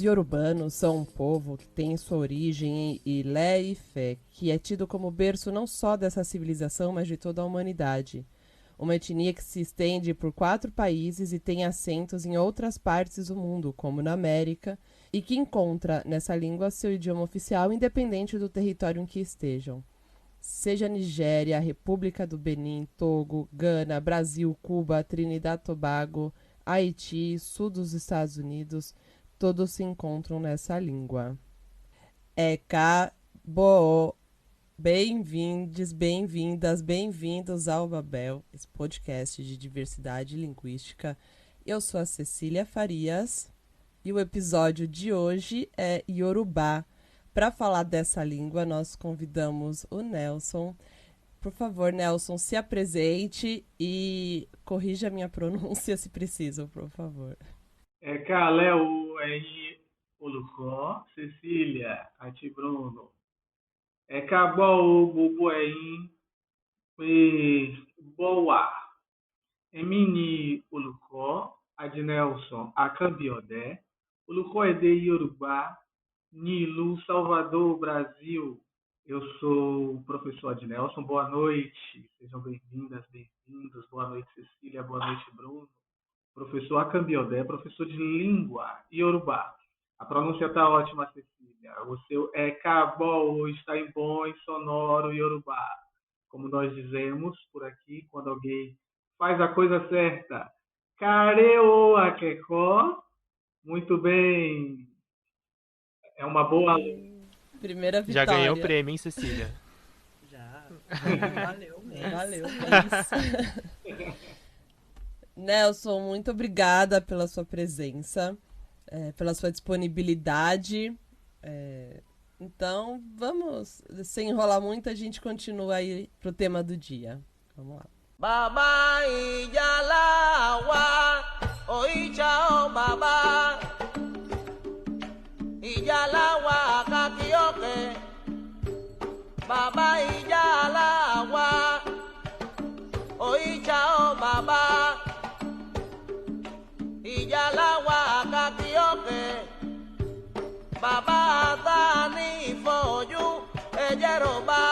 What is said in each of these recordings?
iorubanos são um povo que tem sua origem em Ilé-Ifé, que é tido como berço não só dessa civilização, mas de toda a humanidade. Uma etnia que se estende por 4 países e tem assentos em outras partes do mundo, como na América, e que encontra nessa língua seu idioma oficial independente do território em que estejam. Seja Nigéria, República do Benin, Togo, Gana, Brasil, Cuba, Trinidad e Tobago, Haiti, sul dos Estados Unidos, todos se encontram nessa língua. Boa. Bem-vindos, bem-vindas, bem-vindos ao Babel, esse podcast de diversidade linguística. Eu sou a Cecília Farias e o episódio de hoje é Iorubá. Para falar dessa língua, nós convidamos o Nelson. Por favor, Nelson, se apresente e corrija a minha pronúncia se preciso, por favor. Kaleo ẹ̀yin olùkọ́ Cecilia àti Bruno. Káàbọ̀ o gbogbo ẹ̀yin pé bọ́ wà. Èmi ni olùkọ́ Adinelson Akanbiode, olùkọ́ èdè Yorùbá ní ìlú Salvador, Brasil. Eu sou o professor Adinelson. Boa noite, sejam bem-vindas, bem-vindos. Boa noite, Cecília. Boa noite, Bruno. Professor Akanbiode, professor de língua Yorubá. A pronúncia está ótima, Cecília. O seu Kabol está em bom e sonoro Yorubá. Como nós dizemos por aqui, quando alguém faz a coisa certa. Careo Akeko. Muito bem. É uma boa aluna. Primeira vitória. Já ganhou o prêmio, hein, Cecília? Já. Valeu mesmo. Valeu, isso. Nelson, muito obrigada pela sua presença, pela sua disponibilidade. Então, vamos, sem enrolar muito, a gente continua aí pro tema do dia. Vamos lá. Baba Ijalawa, Oichao Baba Ijalawa Kakioke, Baba Ijalawa, Oichao Baba Ijalawa Kakioke, Baba Tani Foyu Ejeroba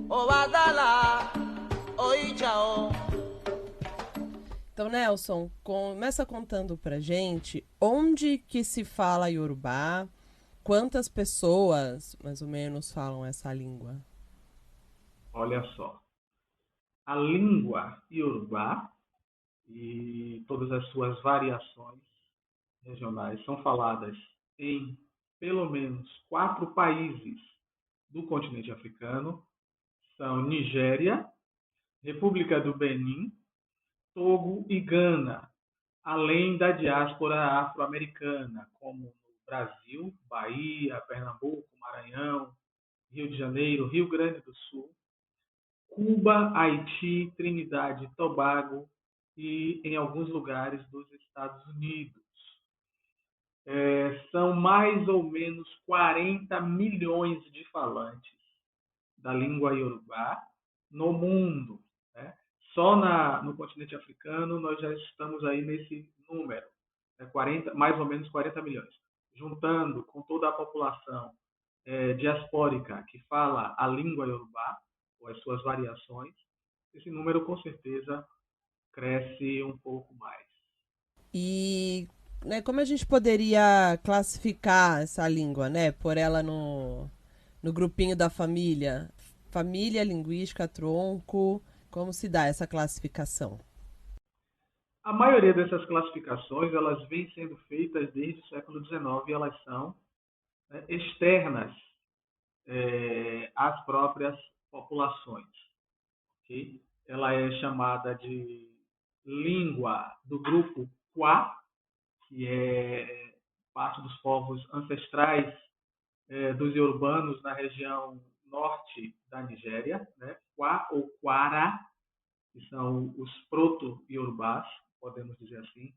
Obadala Oichao. Então, Nelson, começa contando pra gente onde que se fala Yorubá, quantas pessoas, mais ou menos, falam essa língua? Olha só. A língua Yorubá e todas as suas variações regionais são faladas em pelo menos 4 países do continente africano. São Nigéria, República do Benin, Togo e Gana, além da diáspora afro-americana, como no Brasil, Bahia, Pernambuco, Maranhão, Rio de Janeiro, Rio Grande do Sul, Cuba, Haiti, Trinidade e Tobago e em alguns lugares dos Estados Unidos. São mais ou menos 40 milhões de falantes da língua Yorubá no mundo. Né? Só no continente africano nós já estamos aí nesse número, mais ou menos 40 milhões. Juntando com toda a população diaspórica que fala a língua Yorubá, ou as suas variações, esse número com certeza cresce um pouco mais. E como a gente poderia classificar essa língua, né? Por ela no grupinho da família? Família, linguística, tronco, como se dá essa classificação? A maioria dessas classificações, elas vêm sendo feitas desde o século XIX e elas são externas às próprias populações. Okay? Ela é chamada de língua do grupo Kwa, que é parte dos povos ancestrais dos iorubanos na região norte da Nigéria, né? Kwa ou Kwara, que são os proto-iorubás, podemos dizer assim.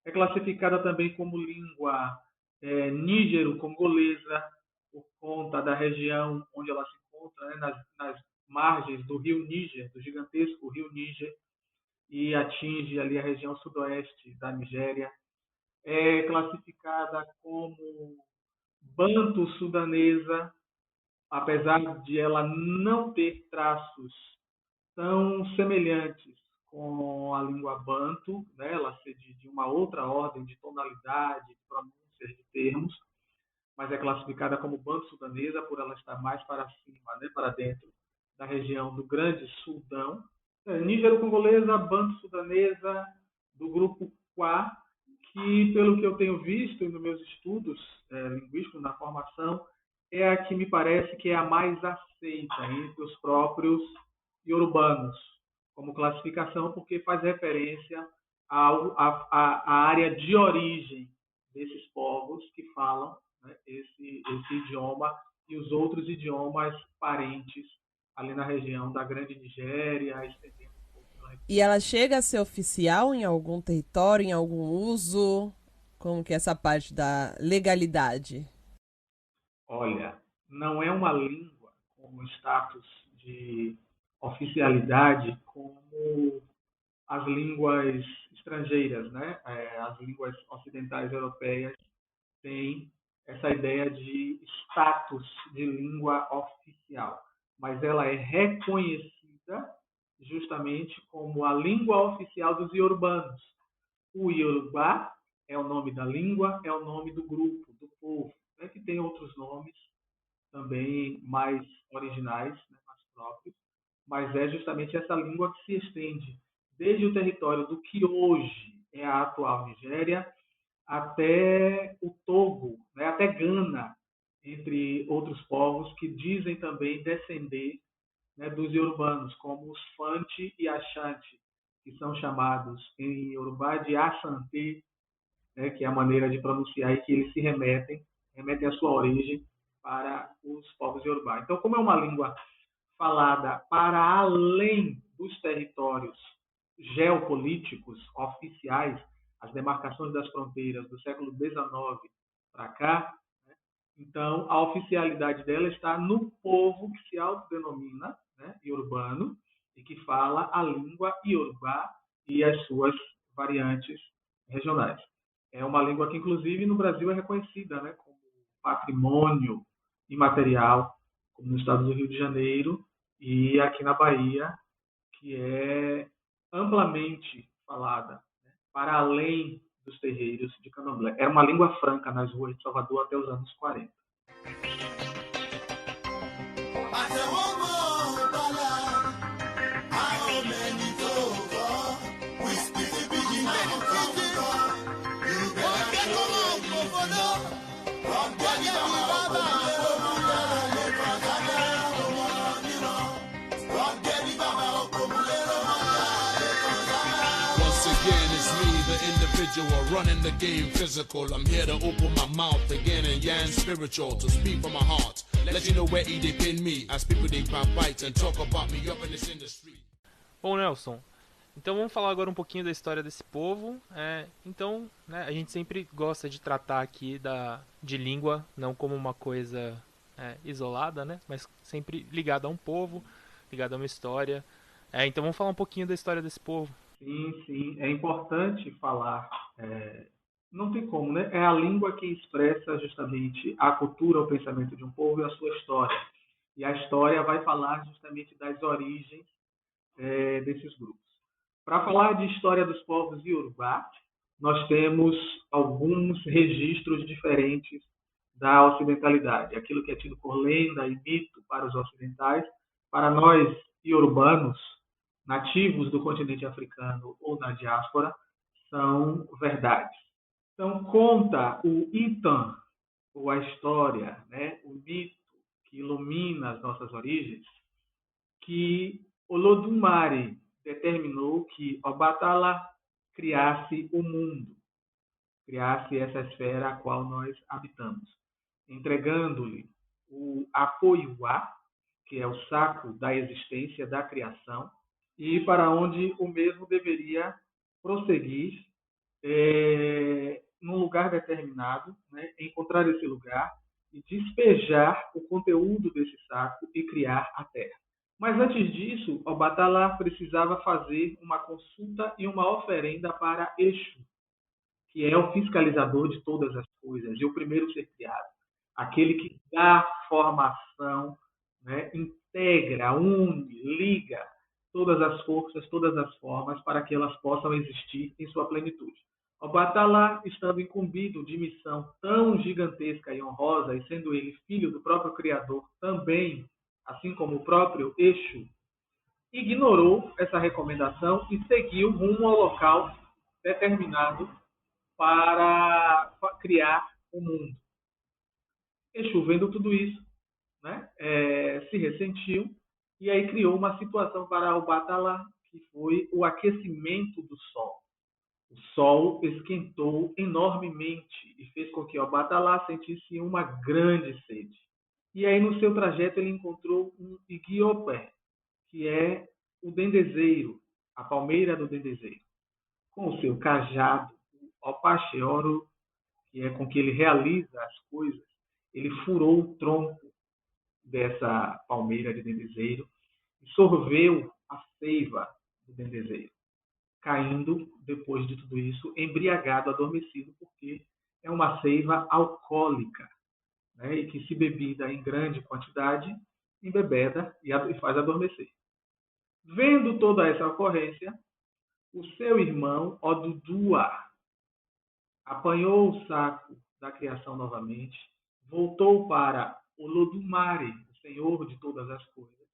É classificada também como língua nígero-congolesa, por conta da região onde ela se encontra, né? nas margens do rio Níger, do gigantesco rio Níger, e atinge ali a região sudoeste da Nigéria. é classificada como banto-sudanesa, apesar de ela não ter traços tão semelhantes com a língua banto, né? Ela ser de uma outra ordem de tonalidade, de pronúncias de termos, mas é classificada como banto-sudanesa por ela estar mais para cima, né? Para dentro da região do Grande Sudão. Nígero-congolesa, banto-sudanesa, do grupo Kwa, que, pelo que eu tenho visto nos meus estudos linguísticos, na formação, é a que me parece que é a mais aceita entre os próprios iorubanos, como classificação, porque faz referência à área de origem desses povos que falam, né, esse idioma e os outros idiomas parentes ali na região da Grande Nigéria, estendendo um pouco pela E ela chega a ser oficial em algum território, em algum uso? Como que é essa parte da legalidade? Olha, não é uma língua com status de oficialidade como as línguas estrangeiras, né? As línguas ocidentais europeias têm essa ideia de status de língua oficial, mas ela é reconhecida justamente como a língua oficial dos iorubanos. O Iorubá é o nome da língua, é o nome do grupo, do povo, né? Que tem outros nomes também mais originais, né? Mais próprios, mas é justamente essa língua que se estende desde o território do que hoje é a atual Nigéria até o Togo, né, até Gana, entre outros povos que dizem também descender, né, dos iorubanos, como os Fanti e Ashanti, que são chamados em Yorubá de Asante, né, que é a maneira de pronunciar e que eles se remetem a sua origem para os povos Yorubá. Então, como é uma língua falada para além dos territórios geopolíticos oficiais, as demarcações das fronteiras do século XIX para cá, né? Então a oficialidade dela está no povo que se autodenomina, né, iorubano e que fala a língua iorubá e as suas variantes regionais. É uma língua que, inclusive, no Brasil é reconhecida, né, como patrimônio imaterial, como no estado do Rio de Janeiro e aqui na Bahia, que é amplamente falada, né, para além dos terreiros de Candomblé. Era uma língua franca nas ruas de Salvador até os anos 40. Running the game physical. I'm here to open my mouth again and yarn spiritual to speak from my heart. Let you know where they pin me as people they pop bites and talk about me up in this industry. Bom, Nelson, então vamos falar agora um pouquinho da história desse povo. Então, né, a gente sempre gosta de tratar aqui de língua não como uma coisa isolada, né, mas sempre ligada a um povo, ligada a uma história. Então vamos falar um pouquinho da história desse povo. Sim, é importante falar. Não tem como, né? É a língua que expressa justamente a cultura, o pensamento de um povo e a sua história. E a história vai falar justamente das origens desses grupos. Para falar de história dos povos iorubá, nós temos alguns registros diferentes da ocidentalidade. Aquilo que é tido por lenda e mito para os ocidentais, para nós iorubanos, nativos do continente africano ou da diáspora, são verdades. Então, conta o Itan, ou a história, né, o mito que ilumina as nossas origens, que Olodumare determinou que Obatala criasse o mundo, criasse essa esfera a qual nós habitamos, entregando-lhe o Apoiuá, que é o saco da existência, da criação, e para onde o mesmo deveria prosseguir num lugar determinado, né, encontrar esse lugar e despejar o conteúdo desse saco e criar a terra. Mas antes disso, Obatala precisava fazer uma consulta e uma oferenda para Exu, que é o fiscalizador de todas as coisas, e o primeiro ser criado, aquele que dá formação, né, integra, une, liga todas as forças, todas as formas, para que elas possam existir em sua plenitude. Obatalá, estando incumbido de missão tão gigantesca e honrosa, e sendo ele filho do próprio Criador também, assim como o próprio Exu, ignorou essa recomendação e seguiu rumo ao local determinado para criar o mundo. Exu, vendo tudo isso, né, se ressentiu e aí criou uma situação para o Batalá, que foi o aquecimento do sol. O sol esquentou enormemente e fez com que o Batalá sentisse uma grande sede. E aí, no seu trajeto, ele encontrou um Igiopé, que é o dendezeiro, a palmeira do dendezeiro. Com o seu cajado, o Opacheoro, que é com que ele realiza as coisas, ele furou o tronco dessa palmeira de dendezeiro e sorveu a seiva do dendezeiro, caindo, depois de tudo isso, embriagado, adormecido, porque é uma seiva alcoólica, né, e que, se bebida em grande quantidade, embebeda e faz adormecer. Vendo toda essa ocorrência, o seu irmão, Odudua, apanhou o saco da criação novamente, voltou para Olodumare, o Senhor de todas as coisas,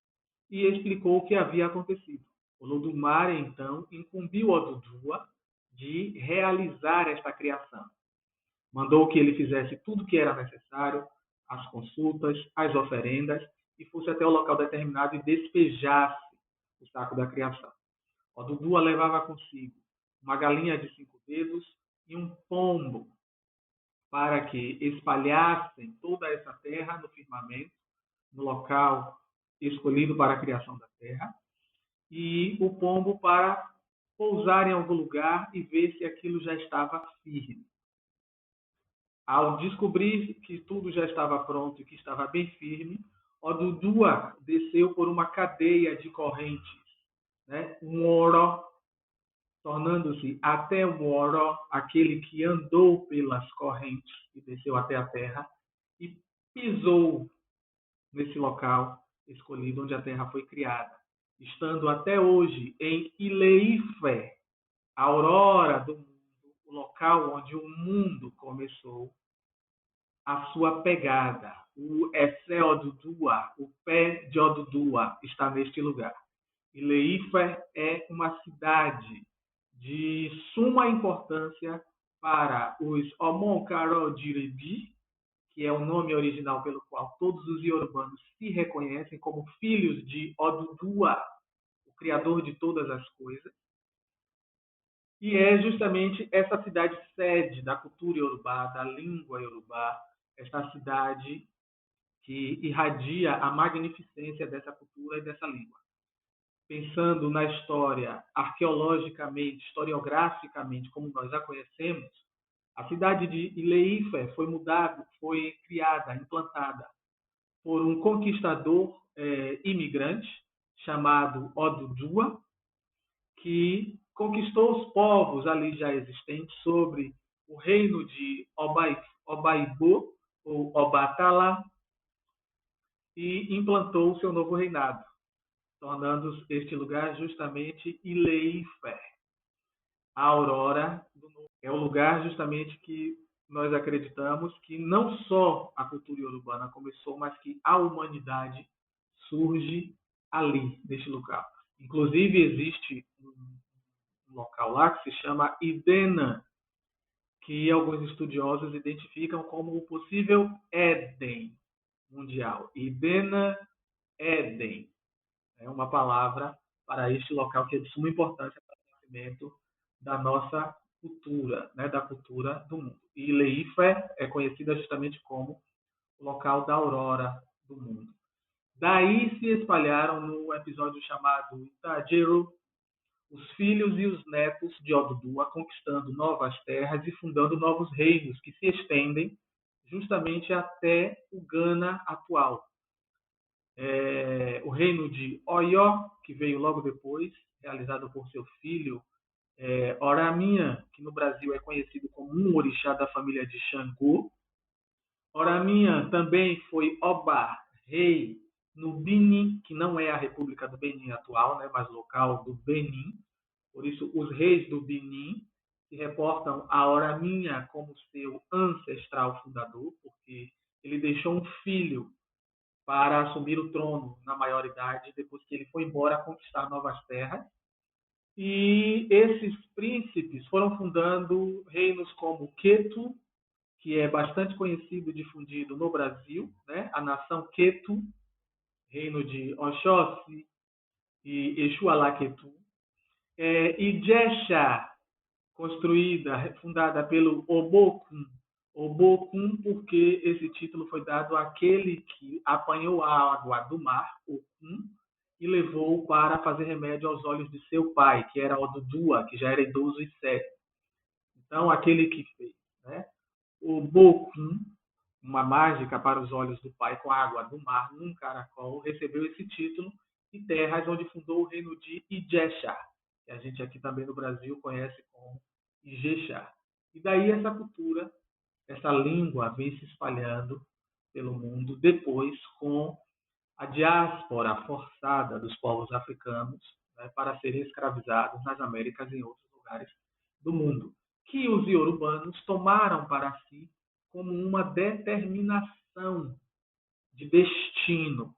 e explicou o que havia acontecido. Olodumare, então, incumbiu Odudua de realizar esta criação. Mandou que ele fizesse tudo o que era necessário, as consultas, as oferendas, e fosse até o local determinado e despejasse o saco da criação. Odudua levava consigo uma galinha de 5 dedos e um pombo, para que espalhassem toda essa terra no firmamento, no local escolhido para a criação da terra, e o pombo para pousar em algum lugar e ver se aquilo já estava firme. Ao descobrir que tudo já estava pronto e que estava bem firme, Odudua desceu por uma cadeia de correntes, né? Um Oro, tornando-se até um Oro, aquele que andou pelas correntes e desceu até a terra, e pisou nesse local escolhido onde a terra foi criada, estando até hoje em Ileifé, a aurora do mundo, o local onde o mundo começou a sua pegada. O Essé Odudua, o pé de Odudua, está neste lugar. Ileifé é uma cidade de suma importância para os Omonkaro-Diribi, que é o nome original pelo qual todos os iorubanos se reconhecem como filhos de Odudua, o criador de todas as coisas. E é justamente essa cidade sede da cultura iorubá, da língua iorubá, esta cidade que irradia a magnificência dessa cultura e dessa língua. Pensando na história arqueologicamente, historiograficamente, como nós a conhecemos, a cidade de Ileifé foi criada, implantada por um conquistador imigrante chamado Odudua, que conquistou os povos ali já existentes sobre o reino de Obaibo, ou Obatalá, e implantou o seu novo reinado, tornando este lugar justamente Ileifé, a aurora do novo. É o lugar justamente que nós acreditamos que não só a cultura iorubana começou, mas que a humanidade surge ali, neste local. Inclusive, existe um local lá que se chama Idena, que alguns estudiosos identificam como o possível Éden mundial. Idena, Éden. É uma palavra para este local que é de suma importância para o conhecimento da nossa cultura, né, da cultura do mundo. E Ileifé é conhecida justamente como o local da aurora do mundo. Daí se espalharam no episódio chamado Itajeru os filhos e os netos de Odudua, conquistando novas terras e fundando novos reinos que se estendem justamente até o Ghana atual. O reino de Oyo, que veio logo depois, realizado por seu filho Oraminha, que no Brasil é conhecido como um orixá da família de Xangô. Oraminha também foi Oba, rei, no Benin, que não é a República do Benin atual, né, mas local do Benin. Por isso, os reis do Benin se reportam a Oraminha como seu ancestral fundador, porque ele deixou um filho para assumir o trono na maioridade, depois que ele foi embora conquistar novas terras. E esses príncipes foram fundando reinos como Queto, que é bastante conhecido e difundido no Brasil, né? A nação Queto, reino de Oxóssi e Exualaquetu. E Jesha, fundada pelo Obokun. Obokun, porque esse título foi dado àquele que apanhou a água do mar, Okun, e levou para fazer remédio aos olhos de seu pai, que era Odudua, que já era idoso e cego. Então, aquele que fez, né, o Bokun, uma mágica para os olhos do pai com a água do mar, num caracol, recebeu esse título e terras onde fundou o reino de Ijesha, que a gente aqui também no Brasil conhece como Ijexá. E daí essa cultura, essa língua vem se espalhando pelo mundo depois com a diáspora forçada dos povos africanos, né, para serem escravizados nas Américas e em outros lugares do mundo, que os iorubanos tomaram para si como uma determinação de destino,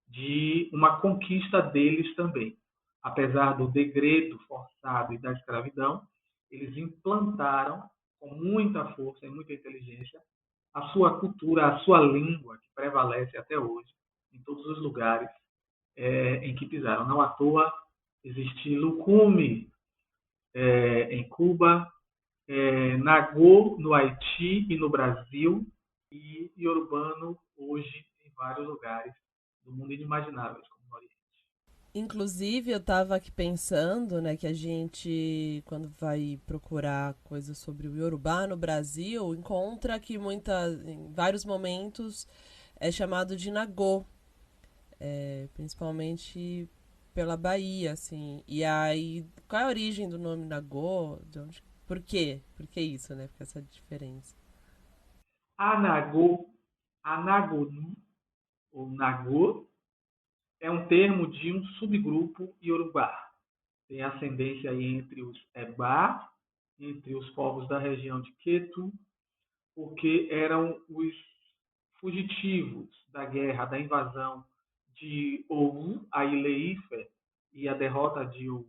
de uma conquista deles também. Apesar do degredo forçado e da escravidão, eles implantaram com muita força e muita inteligência a sua cultura, a sua língua, que prevalece até hoje em todos os lugares em que pisaram. Não à toa existe Lucume em Cuba, Nagô no Haiti e no Brasil, e iorubano hoje em vários lugares do mundo inimagináveis, como no Oriente. Inclusive, eu estava aqui pensando, né, que a gente, quando vai procurar coisas sobre o Iorubá no Brasil, encontra que em vários momentos é chamado de Nagô, principalmente pela Bahia, assim. E aí, qual é a origem do nome Nagô? Por quê? Por que isso, né? Por que essa diferença? Anagô, Anagonu, ou Nagô, é um termo de um subgrupo iorubá. Tem ascendência aí entre os Ebá, entre os povos da região de Quetu, porque eram os fugitivos da guerra, da invasão de Owu a Ilha Ife e a derrota de Owu.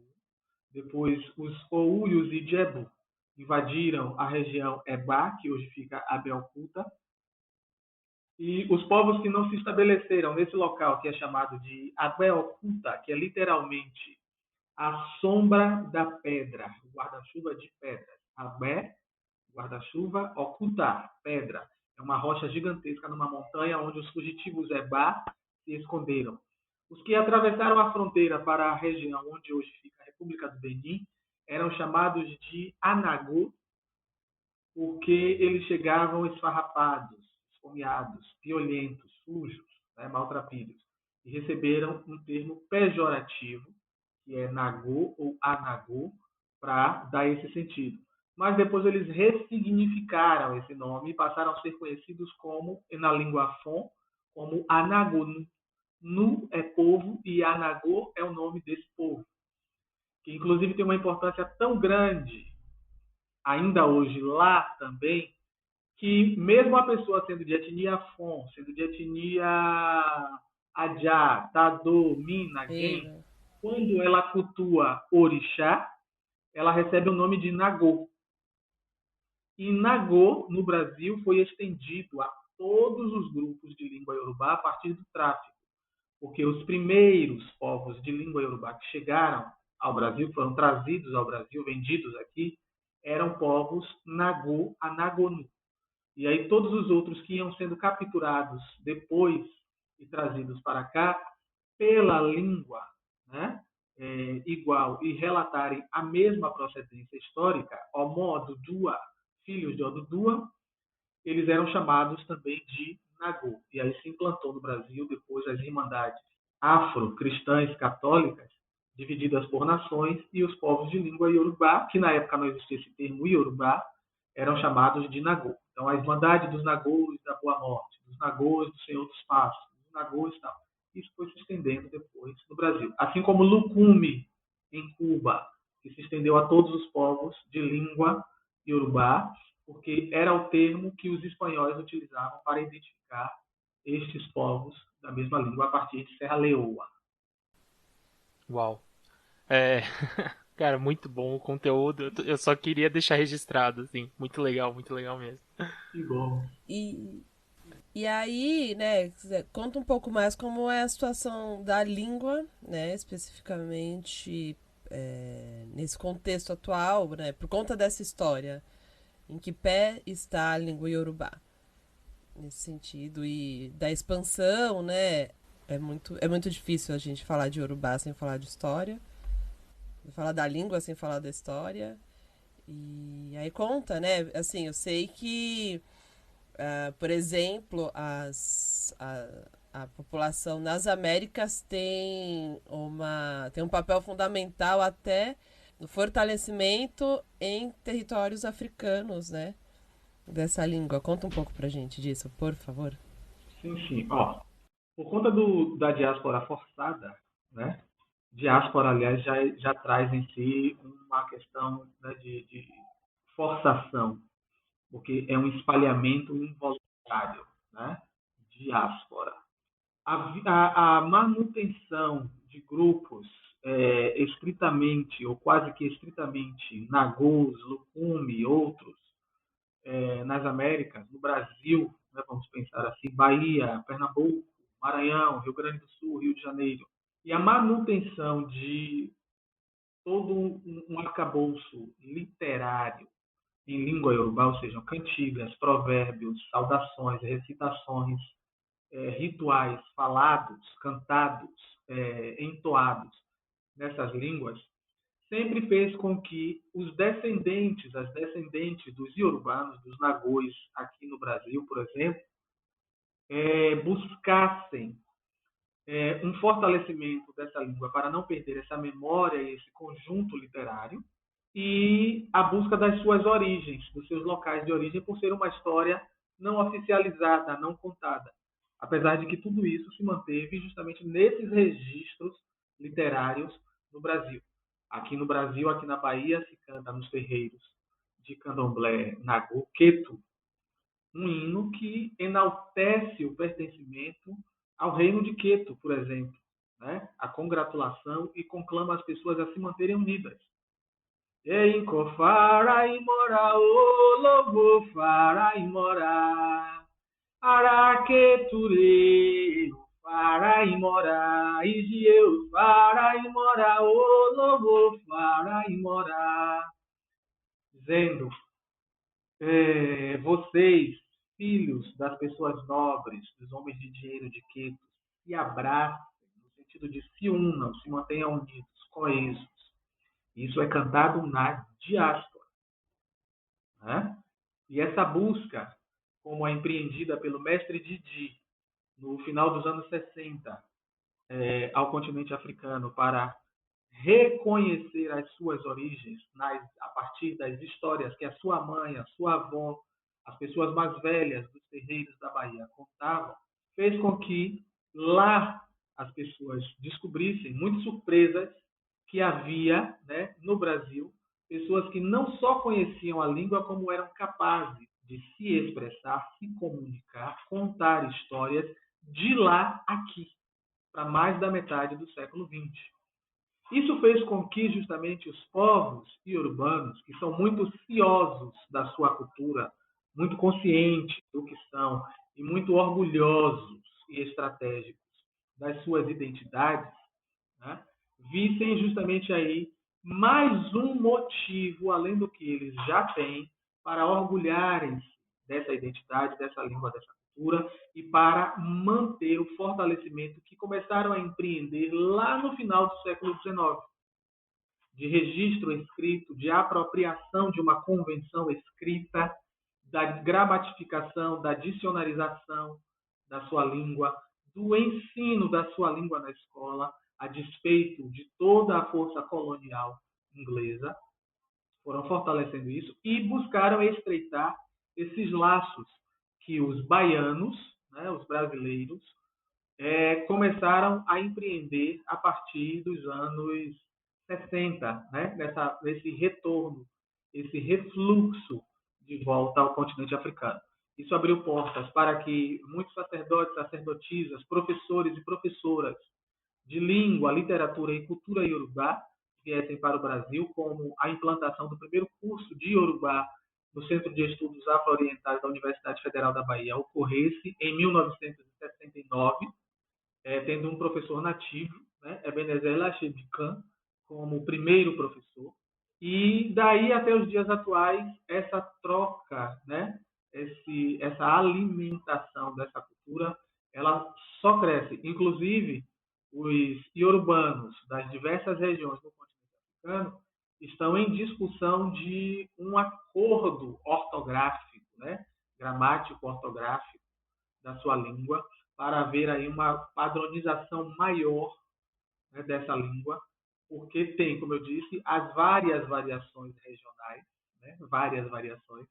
Depois, os Owu e os Ijebu invadiram a região Ebá, que hoje fica Abelcuta, e os povos que não se estabeleceram nesse local, que é chamado de Abelcuta, que é literalmente a sombra da pedra, o guarda-chuva de pedras. Abé, guarda-chuva, Okuta, pedra. É uma rocha gigantesca numa montanha onde os fugitivos Ebá se esconderam. Os que atravessaram a fronteira para a região onde hoje fica a República do Benin eram chamados de Anagô, porque eles chegavam esfarrapados, esfomeados, piolhentos, sujos, né, maltrapilhos, e receberam um termo pejorativo, que é Nagô ou Anagô, para dar esse sentido. Mas depois eles ressignificaram esse nome e passaram a ser conhecidos como, na língua Fon, como Anagonu. Nu é povo e Anagô é o nome desse povo, que inclusive tem uma importância tão grande, ainda hoje lá também, que mesmo a pessoa sendo de etnia Fon, sendo de etnia Adjá, Tadô, Mina, Gen, quando ela cultua orixá, ela recebe o nome de Nagô. E Nagô, no Brasil, foi estendido a todos os grupos de língua iorubá a partir do tráfico, porque os primeiros povos de língua iorubá que chegaram ao Brasil, foram trazidos ao Brasil, vendidos aqui, eram povos Nagô, Anagonu. E aí todos os outros que iam sendo capturados depois e trazidos para cá, pela língua, né, igual, e relatarem a mesma procedência histórica, Omó, Odudua, filhos de Odudua, eles eram chamados também de Nagô. E aí se implantou no Brasil, depois, as irmandades afro-cristãs católicas divididas por nações, e os povos de língua iorubá, que na época não existia esse termo iorubá, eram chamados de Nagô. Então, a Irmandade dos Nagôs da Boa Morte, dos Nagôs do Senhor dos Passos, dos Nagôs e tal. Isso foi se estendendo depois no Brasil. Assim como Lucume, em Cuba, que se estendeu a todos os povos de língua iorubá, porque era o termo que os espanhóis utilizavam para identificar estes povos da mesma língua a partir de Serra Leoa. Uau. É, cara, muito bom o conteúdo. Eu só queria deixar registrado, assim. Muito legal mesmo. Que bom. E aí, né, conta um pouco mais como é a situação da língua, né, especificamente nesse contexto atual, né, por conta dessa história. Em que pé está a língua iorubá? Nesse sentido, e da expansão, né? É muito difícil a gente falar de iorubá sem falar de história. Falar da língua sem falar da história. E aí conta, né? Assim, eu sei que, por exemplo, a população nas Américas tem um papel fundamental até no fortalecimento em territórios africanos, né? Dessa língua. Conta um pouco pra gente disso, por favor. Sim. Ó, por conta da diáspora forçada, né? Diáspora, aliás, já traz em si uma questão, né, de forçação, porque é um espalhamento involuntário, né? Diáspora. A manutenção de grupos estritamente, ou quase que estritamente, Nagôs, Lucume e outros, nas Américas, no Brasil, né, vamos pensar assim, Bahia, Pernambuco, Maranhão, Rio Grande do Sul, Rio de Janeiro, e a manutenção de todo um arcabouço literário em língua iorubá, ou seja, cantigas, provérbios, saudações, recitações, rituais falados, cantados, entoados nessas línguas, sempre fez com que as descendentes dos iorubanos, dos nagôs aqui no Brasil, por exemplo, buscassem um fortalecimento dessa língua para não perder essa memória e esse conjunto literário, e a busca das suas origens, dos seus locais de origem, por ser uma história não oficializada, não contada. Apesar de que tudo isso se manteve justamente nesses registros literários no Brasil. Aqui no Brasil, aqui na Bahia, se canta nos terreiros de candomblé Nagô Queto, um hino que enaltece o pertencimento ao reino de Queto, por exemplo, né? A congratulação, e conclama as pessoas a se manterem unidas. Enco fara imora, o lobo fara imora, araqueture, fara imora, igieu fara imora, o lobo fara imora. Dizendo, vocês, filhos das pessoas nobres, dos homens de dinheiro de Queto, se abracem, no sentido de se unam, se mantenham unidos, coesos. Isso é cantado na diáspora, né? E essa busca, como é empreendida pelo mestre Didi no final dos anos 60, ao continente africano, para reconhecer as suas origens a partir das histórias que a sua mãe, a sua avó, as pessoas mais velhas dos terreiros da Bahia contavam, fez com que lá as pessoas descobrissem, muito surpresas, que havia, né, no Brasil, pessoas que não só conheciam a língua, como eram capazes de se expressar, se comunicar, contar histórias de lá aqui, para mais da metade do século XX. Isso fez com que justamente os povos iorubãos, que são muito ciosos da sua cultura, muito conscientes do que são e muito orgulhosos e estratégicos das suas identidades, né, vissem justamente aí mais um motivo, além do que eles já têm, para orgulharem-se dessa identidade, dessa língua, dessa cultura, e para manter o fortalecimento que começaram a empreender lá no final do século XIX, de registro escrito, de apropriação de uma convenção escrita, da gramatificação, da dicionarização da sua língua, do ensino da sua língua na escola, a despeito de toda a força colonial inglesa, foram fortalecendo isso e buscaram estreitar esses laços que os baianos, né, os brasileiros, começaram a empreender a partir dos anos 60, né, nesse retorno, esse refluxo de volta ao continente africano. Isso abriu portas para que muitos sacerdotes, sacerdotisas, professores e professoras de língua, literatura e cultura iorubá viessem para o Brasil, como a implantação do primeiro curso de iorubá no Centro de Estudos Afro-Orientais da Universidade Federal da Bahia ocorresse em 1969, tendo um professor nativo, né, Ebenezer Lachebican, como primeiro professor. E daí até os dias atuais, essa troca, né, essa alimentação dessa cultura, ela só cresce. Inclusive, os iorubanos das diversas regiões do continente africano estão em discussão de um acordo ortográfico, né, gramático ortográfico da sua língua, para haver aí uma padronização maior, né, dessa língua, porque tem, como eu disse, as várias variações regionais, né, várias variações.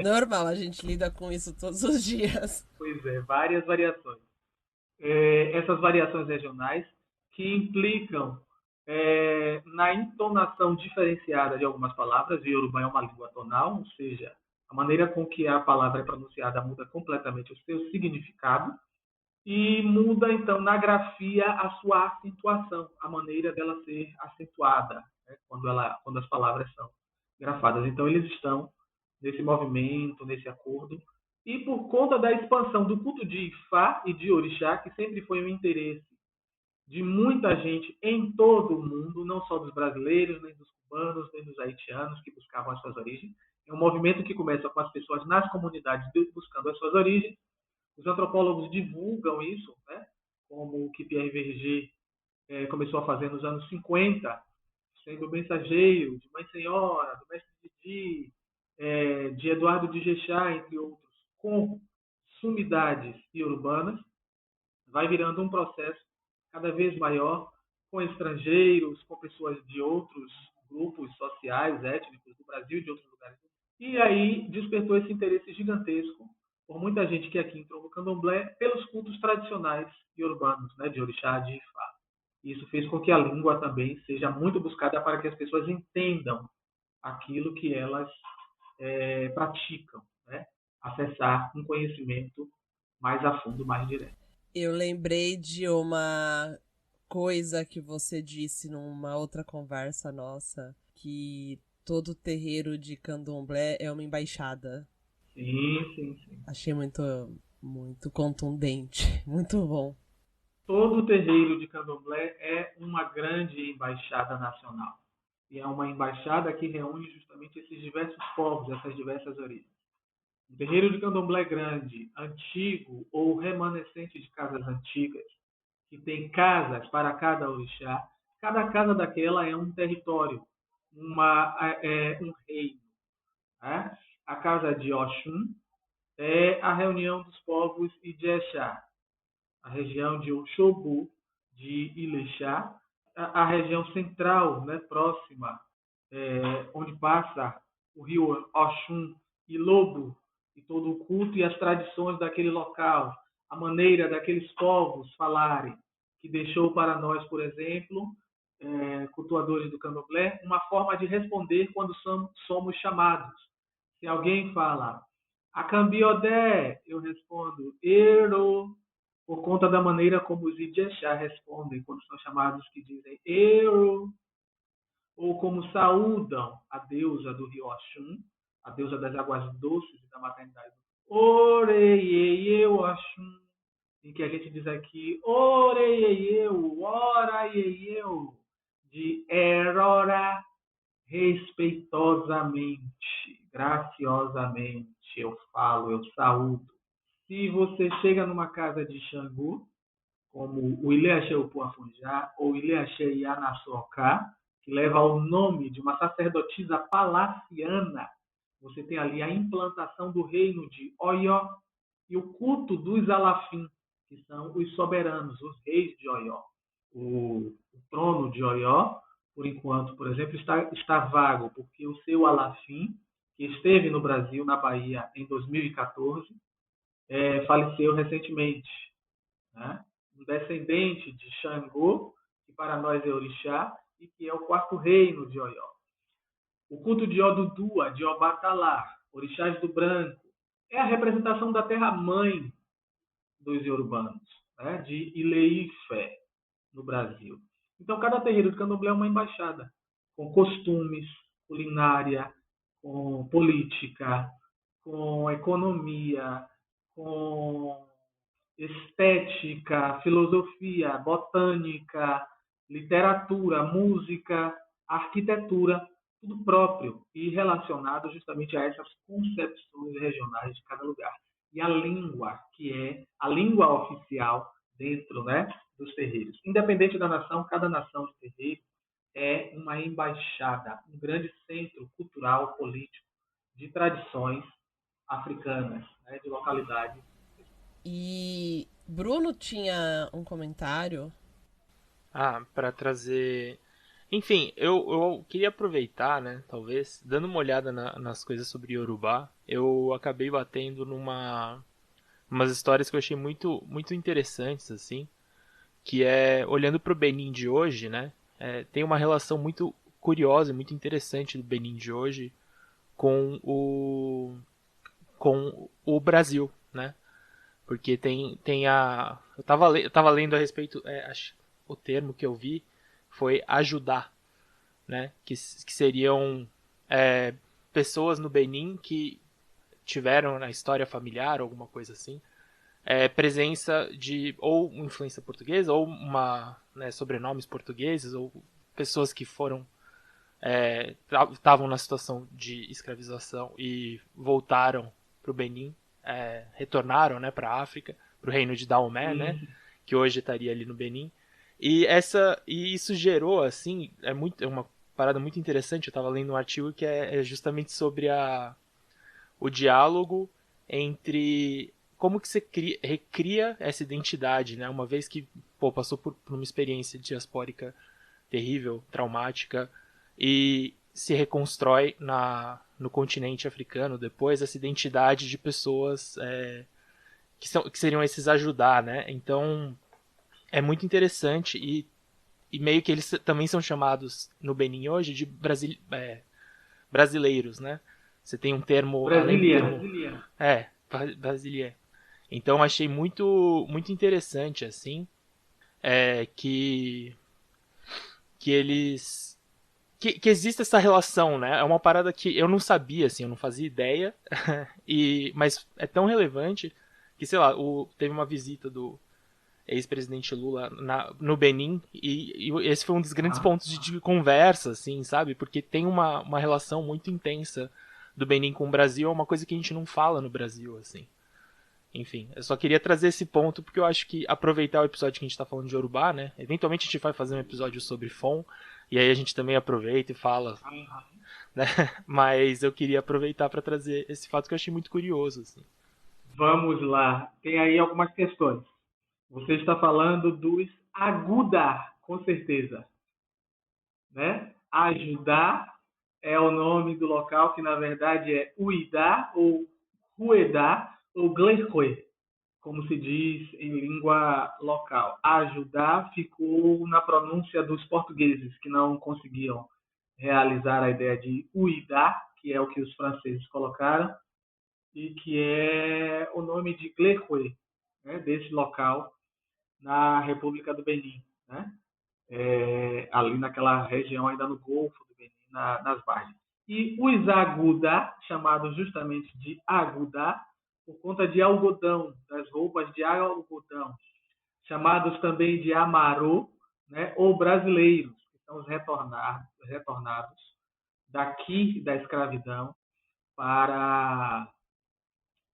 Normal, a gente lida com isso todos os dias. Pois é, várias variações. Essas variações regionais que implicam na entonação diferenciada de algumas palavras. O iorubá é uma língua tonal, ou seja, a maneira com que a palavra é pronunciada muda completamente o seu significado e muda, então, na grafia a sua acentuação, a maneira dela ser acentuada, né, quando as palavras são grafadas. Então, eles estão nesse movimento, nesse acordo. E por conta da expansão do culto de Ifá e de Orixá, que sempre foi um interesse de muita gente em todo o mundo, não só dos brasileiros, nem dos cubanos, nem dos haitianos que buscavam as suas origens. É um movimento que começa com as pessoas nas comunidades buscando as suas origens. Os antropólogos divulgam isso, né, como o que Pierre Verger começou a fazer nos anos 50, sendo mensageiro de Mãe Senhora, do Mestre Didi, de Eduardo de Jexá, entre outros, com sumidades iorubânas, vai virando um processo cada vez maior com estrangeiros, com pessoas de outros grupos sociais, étnicos do Brasil e de outros lugares. E aí despertou esse interesse gigantesco por muita gente que aqui entrou no candomblé pelos cultos tradicionais iorubânos, né, de orixá, de ifá. Isso fez com que a língua também seja muito buscada para que as pessoas entendam aquilo que elas praticam, né? Acessar um conhecimento mais a fundo, mais direto. Eu lembrei de uma coisa que você disse numa outra conversa nossa, que todo terreiro de candomblé é uma embaixada. Sim. Achei muito contundente, muito bom. Todo terreiro de candomblé é uma grande embaixada nacional. E é uma embaixada que reúne justamente esses diversos povos, essas diversas origens. Um terreiro de candomblé grande, antigo ou remanescente de casas antigas, que tem casas para cada orixá, cada casa daquela é um território, um reino. Né? A casa de Oxum é a reunião dos povos Ijexá, a região de Oxobu, de Ilexá, a região central, né, próxima, onde passa o rio Oxum e Lobo, e todo o culto e as tradições daquele local, a maneira daqueles povos falarem, que deixou para nós, por exemplo, cultuadores do candomblé, uma forma de responder quando somos chamados. Se alguém fala, Akambiodé, eu respondo, Ero, por conta da maneira como os Ijexá respondem quando são chamados, que dizem Ero, ou como saúdam a deusa do rio Oxum, a deusa das águas doces e da maternidade. Oreieieu Oxum, em que a gente diz aqui Oreieieu, Oraieieu, de Erora, respeitosamente, graciosamente, eu falo, eu saúdo. Se você chega numa casa de Xangu, como o Ileaxé Upuafunjá ou Ileaxé Ianaçocá, que leva o nome de uma sacerdotisa palaciana, você tem ali a implantação do reino de Oió e o culto dos Alafim, que são os soberanos, os reis de Oió. O trono de Oió, por enquanto, por exemplo, está vago, porque o seu Alafim, que esteve no Brasil, na Bahia, em 2014, faleceu recentemente, né? Um descendente de Xangô, que para nós é orixá, e que é o quarto reino de Oió. O culto de Odudua, de Obatalá, orixás do branco, é a representação da terra-mãe dos iorubanos, né? De Ile-Ife, no Brasil. Então, cada terreiro de candomblé é uma embaixada, com costumes, culinária, com política, com economia, com estética, filosofia, botânica, literatura, música, arquitetura, tudo próprio e relacionado justamente a essas concepções regionais de cada lugar. E a língua, que é a língua oficial dentro, né, dos terreiros. Independente da nação, cada nação de terreiro é uma embaixada, um grande centro cultural, político, de tradições africanas, né, de localidades. E Bruno tinha um comentário. Para trazer. Enfim, eu queria aproveitar, né? Talvez, dando uma olhada nas coisas sobre Yorubá, eu acabei batendo umas histórias que eu achei muito, muito interessantes, assim. Que é, olhando para o Benin de hoje, né? Tem uma relação muito curiosa e muito interessante do Benin de hoje com o Brasil, né? Porque tem a. Eu tava lendo a respeito. O termo que eu vi foi ajudar, né? Que seriam pessoas no Benin que tiveram na história familiar, alguma coisa assim, presença de ou influência portuguesa ou sobrenomes portugueses ou pessoas que foram estavam na situação de escravização e voltaram para o Benin, retornaram, né, para a África, para o reino de Daomé, né, que hoje estaria ali no Benin. E isso gerou, assim, é uma parada muito interessante. Eu estava lendo um artigo que é justamente sobre o diálogo entre como que você recria essa identidade, né, uma vez que passou por uma experiência diaspórica terrível, traumática, e se reconstrói no continente africano depois essa identidade de pessoas que seriam esses ajudar, né? Então é muito interessante e meio que eles também são chamados no Benin hoje de brasileiros, né? Você tem um termo... Brasília. Brasília. Então achei muito, muito interessante, assim, que eles... Que existe essa relação, né? É uma parada que eu não sabia, assim, eu não fazia ideia, mas é tão relevante que, sei lá, teve uma visita do ex-presidente Lula no Benin e esse foi um dos grandes pontos de conversa, assim, sabe? Porque tem uma relação muito intensa do Benin com o Brasil, é uma coisa que a gente não fala no Brasil, assim. Enfim, eu só queria trazer esse ponto porque eu acho que aproveitar o episódio que a gente tá falando de Yorubá, né? Eventualmente a gente vai fazer um episódio sobre Fon, e aí a gente também aproveita e fala, né? Mas eu queria aproveitar para trazer esse fato que eu achei muito curioso, assim. Vamos lá. Tem aí algumas questões. Você está falando dos agudar, com certeza, né? Ajudar é o nome do local que na verdade é Uidá ou Ruedá ou Glercoe, como se diz em língua local. Ajudar ficou na pronúncia dos portugueses, que não conseguiam realizar a ideia de Uidá, que é o que os franceses colocaram, e que é o nome de Glercoe, né, desse local na República do Benin, né? Ali naquela região ainda no Golfo do Benin, nas Vargens. E os agudá, chamados justamente de agudá, por conta de algodão, das roupas de algodão, chamados também de amarô, né, ou brasileiros, que são os retornados daqui da escravidão para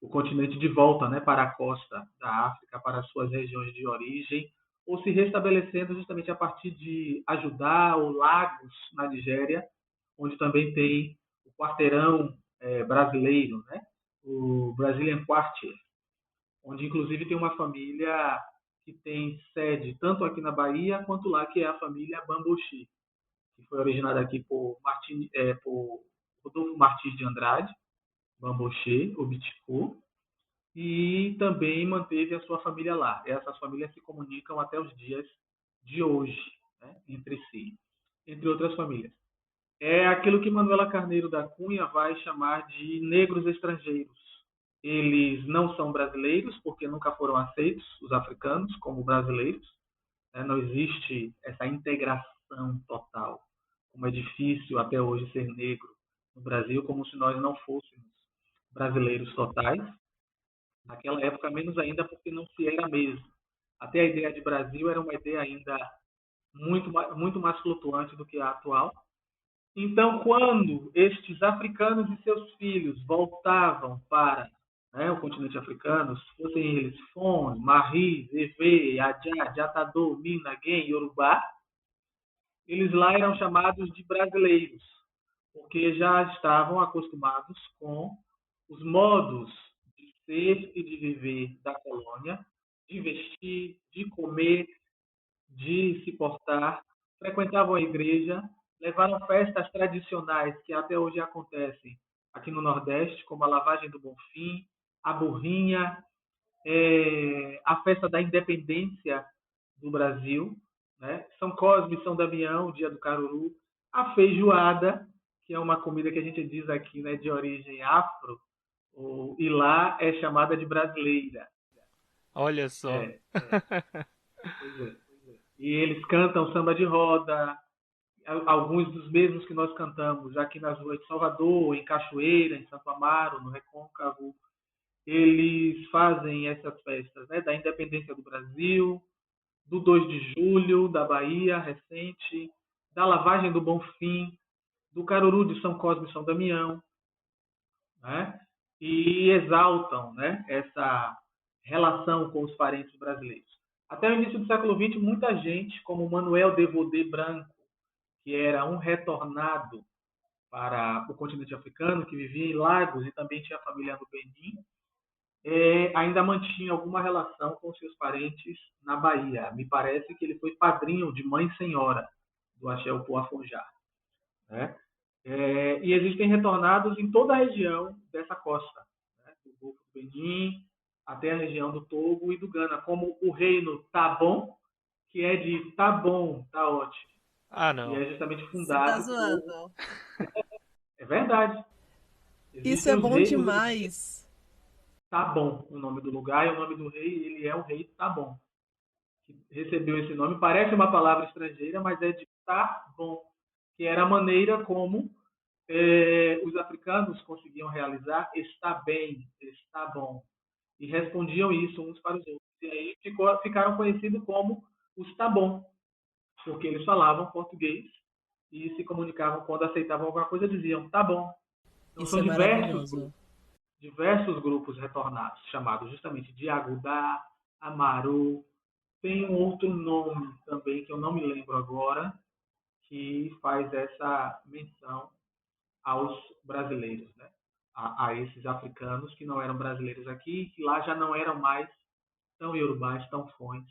o continente de volta, né, para a costa da África, para as suas regiões de origem, ou se restabelecendo justamente a partir de Ajudá ou Lagos, na Nigéria, onde também tem o quarteirão brasileiro, né, o Brazilian Quartier, onde inclusive tem uma família que tem sede tanto aqui na Bahia quanto lá, que é a família Bambuxi, que foi originada aqui por Rodolfo Martins de Andrade, Bambuxi, o Bitiko, e também manteve a sua família lá. Essas famílias se comunicam até os dias de hoje, né, entre si, entre outras famílias. É aquilo que Manuela Carneiro da Cunha vai chamar de negros estrangeiros. Eles não são brasileiros, porque nunca foram aceitos, os africanos, como brasileiros. Né? Não existe essa integração total, como é difícil até hoje ser negro no Brasil, como se nós não fôssemos brasileiros totais. Naquela época, menos ainda, porque não se era mesmo. Até a ideia de Brasil era uma ideia ainda muito mais flutuante do que a atual. Então, quando estes africanos e seus filhos voltavam para, né, o continente africano, fossem eles Fon, Marri, Ewe, Adjá, Jatadô, Mina, Gen, Yorubá, eles lá eram chamados de brasileiros, porque já estavam acostumados com os modos de ser e de viver da colônia, de vestir, de comer, de se portar, frequentavam a igreja, levaram festas tradicionais que até hoje acontecem aqui no Nordeste, como a Lavagem do Bonfim, a Burrinha, a festa da independência do Brasil, né? São Cosme e São Damião, o dia do Caruru, a feijoada, que é uma comida que a gente diz aqui, né, de origem afro, e lá é chamada de brasileira. Olha só. Pois é. E eles cantam samba de roda, alguns dos mesmos que nós cantamos aqui nas ruas de Salvador, em Cachoeira, em Santo Amaro, no Recôncavo. Eles fazem essas festas, né, da independência do Brasil, do 2 de julho, da Bahia recente, da lavagem do Bonfim, do Caruru de São Cosme e São Damião, né, e exaltam, né, essa relação com os parentes brasileiros. Até o início do século XX, muita gente, como Manuel Devodé Branco, que era um retornado para o continente africano, que vivia em Lagos e também tinha família no Benin, ainda mantinha alguma relação com seus parentes na Bahia. Me parece que ele foi padrinho de Mãe Senhora, do Axé Upuafonjá. Né? E existem retornados em toda a região dessa costa, né? Do Golfo do Benin até a região do Togo e do Gana, como o reino Tabon, que é de tá bom, tá ótimo. Ah, E não. é justamente Você fundado tá zoando. É verdade. Isso Existem é os bom reis- demais. Tabon, o nome do lugar, e o nome do rei, ele é o rei Tabon, que recebeu esse nome. Parece uma palavra estrangeira, mas é de Tabon, que era a maneira como os africanos conseguiam realizar está bem, está bom. E respondiam isso uns para os outros. E aí ficaram conhecidos como os Tabon, porque eles falavam português e se comunicavam quando aceitavam alguma coisa, diziam tá bom. Então Isso são é maravilhoso. diversos grupos retornados, chamados justamente de Agudá, Amaru. Tem um outro nome também que eu não me lembro agora, que faz essa menção aos brasileiros, né? A esses africanos que não eram brasileiros aqui, que lá já não eram mais tão iorubás, tão fões,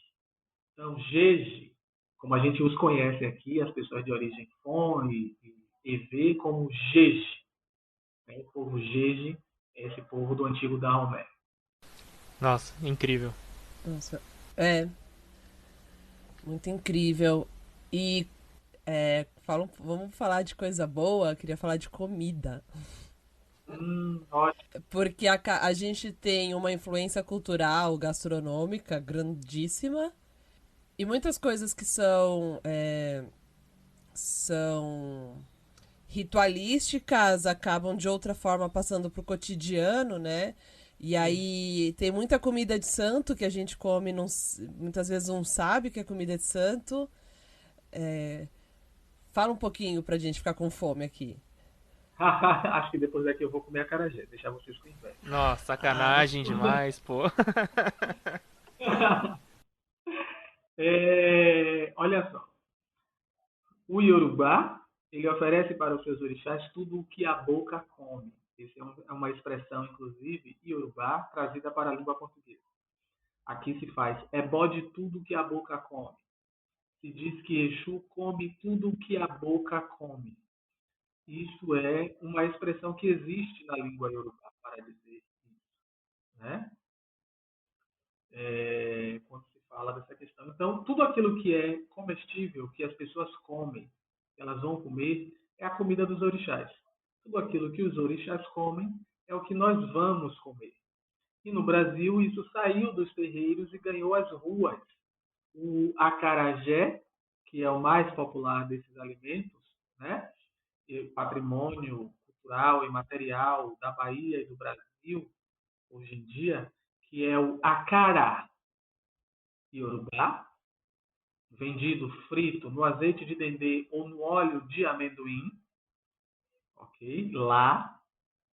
tão jeje, como a gente os conhece aqui, as pessoas de origem fon e vê como jeje. Né? O povo jeje é esse povo do antigo Dahomey. Nossa, incrível. Nossa, é muito incrível. E vamos falar de coisa boa, queria falar de comida. Ótimo. Porque a gente tem uma influência cultural, gastronômica grandíssima. E muitas coisas que são ritualísticas acabam de outra forma passando pro cotidiano, né? E aí tem muita comida de santo que a gente come, muitas vezes não sabe que é comida de santo. Fala um pouquinho pra gente ficar com fome aqui. Acho que depois daqui eu vou comer acarajé, deixar vocês com inveja. Nossa, sacanagem demais, pô. Olha só, o Yorubá, ele oferece para os seus orixás tudo o que a boca come. Essa é uma expressão, inclusive, Yorubá, trazida para a língua portuguesa. aqui se faz ebó de tudo que a boca come. Se diz que Exu come tudo que a boca come. Isso é uma expressão que existe na língua iorubá para dizer isso, né? Quando se fala dessa questão. Então, tudo aquilo que é comestível, que as pessoas comem, elas vão comer, é a comida dos orixás. Tudo aquilo que os orixás comem é o que nós vamos comer. E no Brasil, isso saiu dos terreiros e ganhou as ruas. O acarajé, que é o mais popular desses alimentos, né? Patrimônio cultural e material da Bahia e do Brasil, hoje em dia, que é o acará iorubá, vendido frito no azeite de dendê ou no óleo de amendoim, ok? Lá,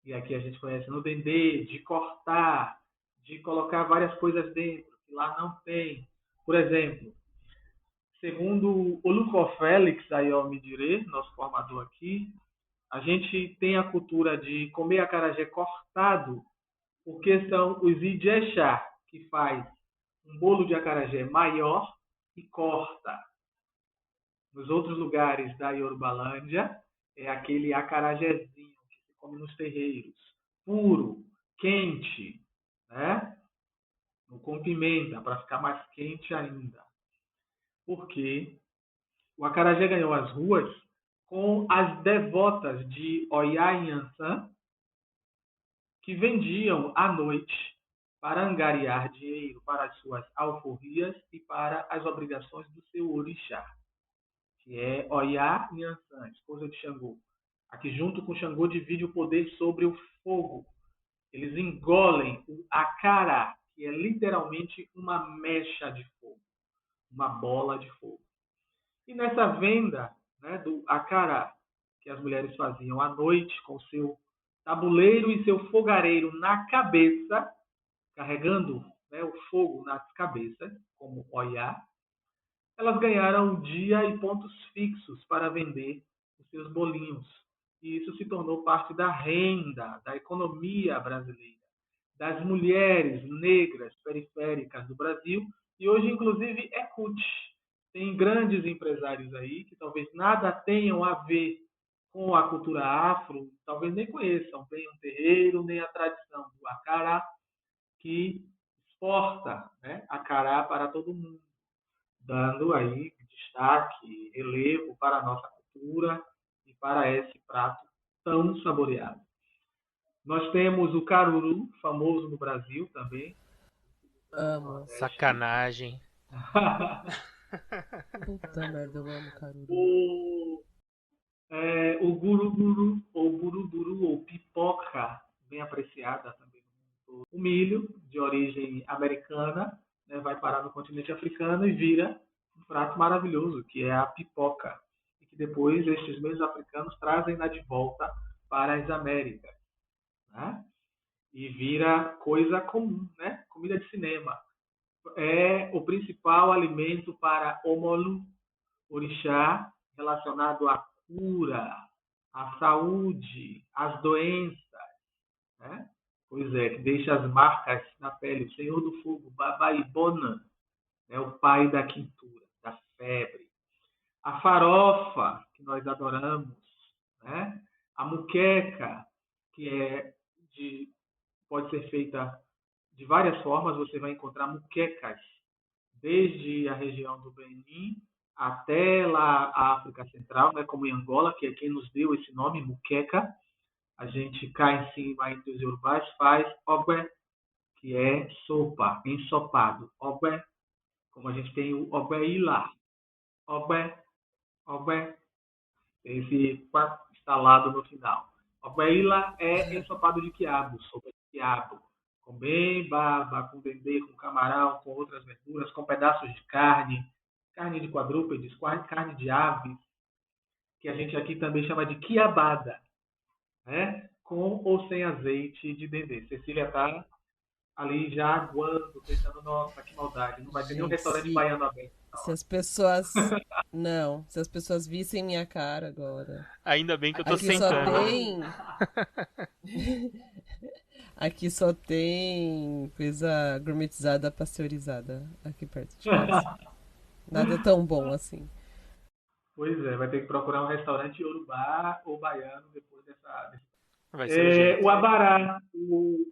e aqui a gente conhece no dendê, de cortar, de colocar várias coisas dentro, que lá não tem. Por exemplo, segundo o Luco Félix Ayomidire, nosso formador aqui, a gente tem a cultura de comer acarajé cortado, porque são os Ijexá que faz um bolo de acarajé maior e corta. Nos outros lugares da Yorubalândia, é aquele acarajézinho que se come nos terreiros, puro, quente, né? Com pimenta, para ficar mais quente ainda. Porque o acarajé ganhou as ruas com as devotas de Oiá e Ançã, que vendiam à noite para angariar dinheiro para as suas alforrias e para as obrigações do seu orixá, que é Oiá e Ançã, esposa de Xangô. Aqui, junto com Xangô, divide o poder sobre o fogo. Eles engolem o acará, que é literalmente uma mecha de fogo, uma bola de fogo. E nessa venda, né, do acará, que as mulheres faziam à noite com seu tabuleiro e seu fogareiro na cabeça, carregando, né, o fogo nas cabeças, como Oiá, elas ganharam dia e pontos fixos para vender os seus bolinhos. E isso se tornou parte da renda, da economia brasileira, das mulheres negras periféricas do Brasil, e hoje, inclusive, é CUT. Tem grandes empresários aí que talvez nada tenham a ver com a cultura afro, talvez nem conheçam bem o terreiro, nem a tradição do acará, que exporta, né, acará para todo mundo, dando aí destaque, relevo para a nossa cultura e para esse prato tão saboreado. Nós temos o caruru, famoso no Brasil também. Amo. Sacanagem. Puta merda, eu amo caruru. O guru-guru, ou buru-buru, ou pipoca, bem apreciada também. O milho, de origem americana, né, vai parar no continente africano e vira um prato maravilhoso, que é a pipoca. E que depois estes mesmos africanos trazem de volta para as Américas, né? E vira coisa comum, né? Comida de cinema. É o principal alimento para Omolu, orixá, relacionado à cura, à saúde, às doenças, né? Pois é, que deixa as marcas na pele. O Senhor do Fogo, Baba Ibona, é o pai da quintura, da febre. A farofa, que nós adoramos, né? A muqueca, que pode ser feita de várias formas. Você vai encontrar muquecas desde a região do Benin até lá a África Central, né, como em Angola, que é quem nos deu esse nome, muqueca. A gente cai em cima entre os iorubás, faz ogbe, que é sopa, ensopado. Ogbe, como a gente tem o ogbe-ilá. Ogbe, tem esse instalado no final. Ogbe-ilá é ensopado de quiabo, sopa de quiabo, com bem baba, com dendê, com camarão, com outras verduras, com pedaços de carne de quadrúpedes, carne de aves, que a gente aqui também chama de quiabada, né? Com ou sem azeite de dendê. Cecília está ali já aguando, pensando, nossa, que maldade, não vai ter nenhum restaurante baiano aberto. Se as pessoas... Não, se as pessoas vissem minha cara agora. Ainda bem que eu tô Aqui sentando. só tem... Aqui só tem coisa gourmetizada, pasteurizada aqui perto de casa. Nada tão bom assim. Pois é, vai ter que procurar um restaurante iorubá ou baiano depois dessa. Vai ser o jeito. O abará, o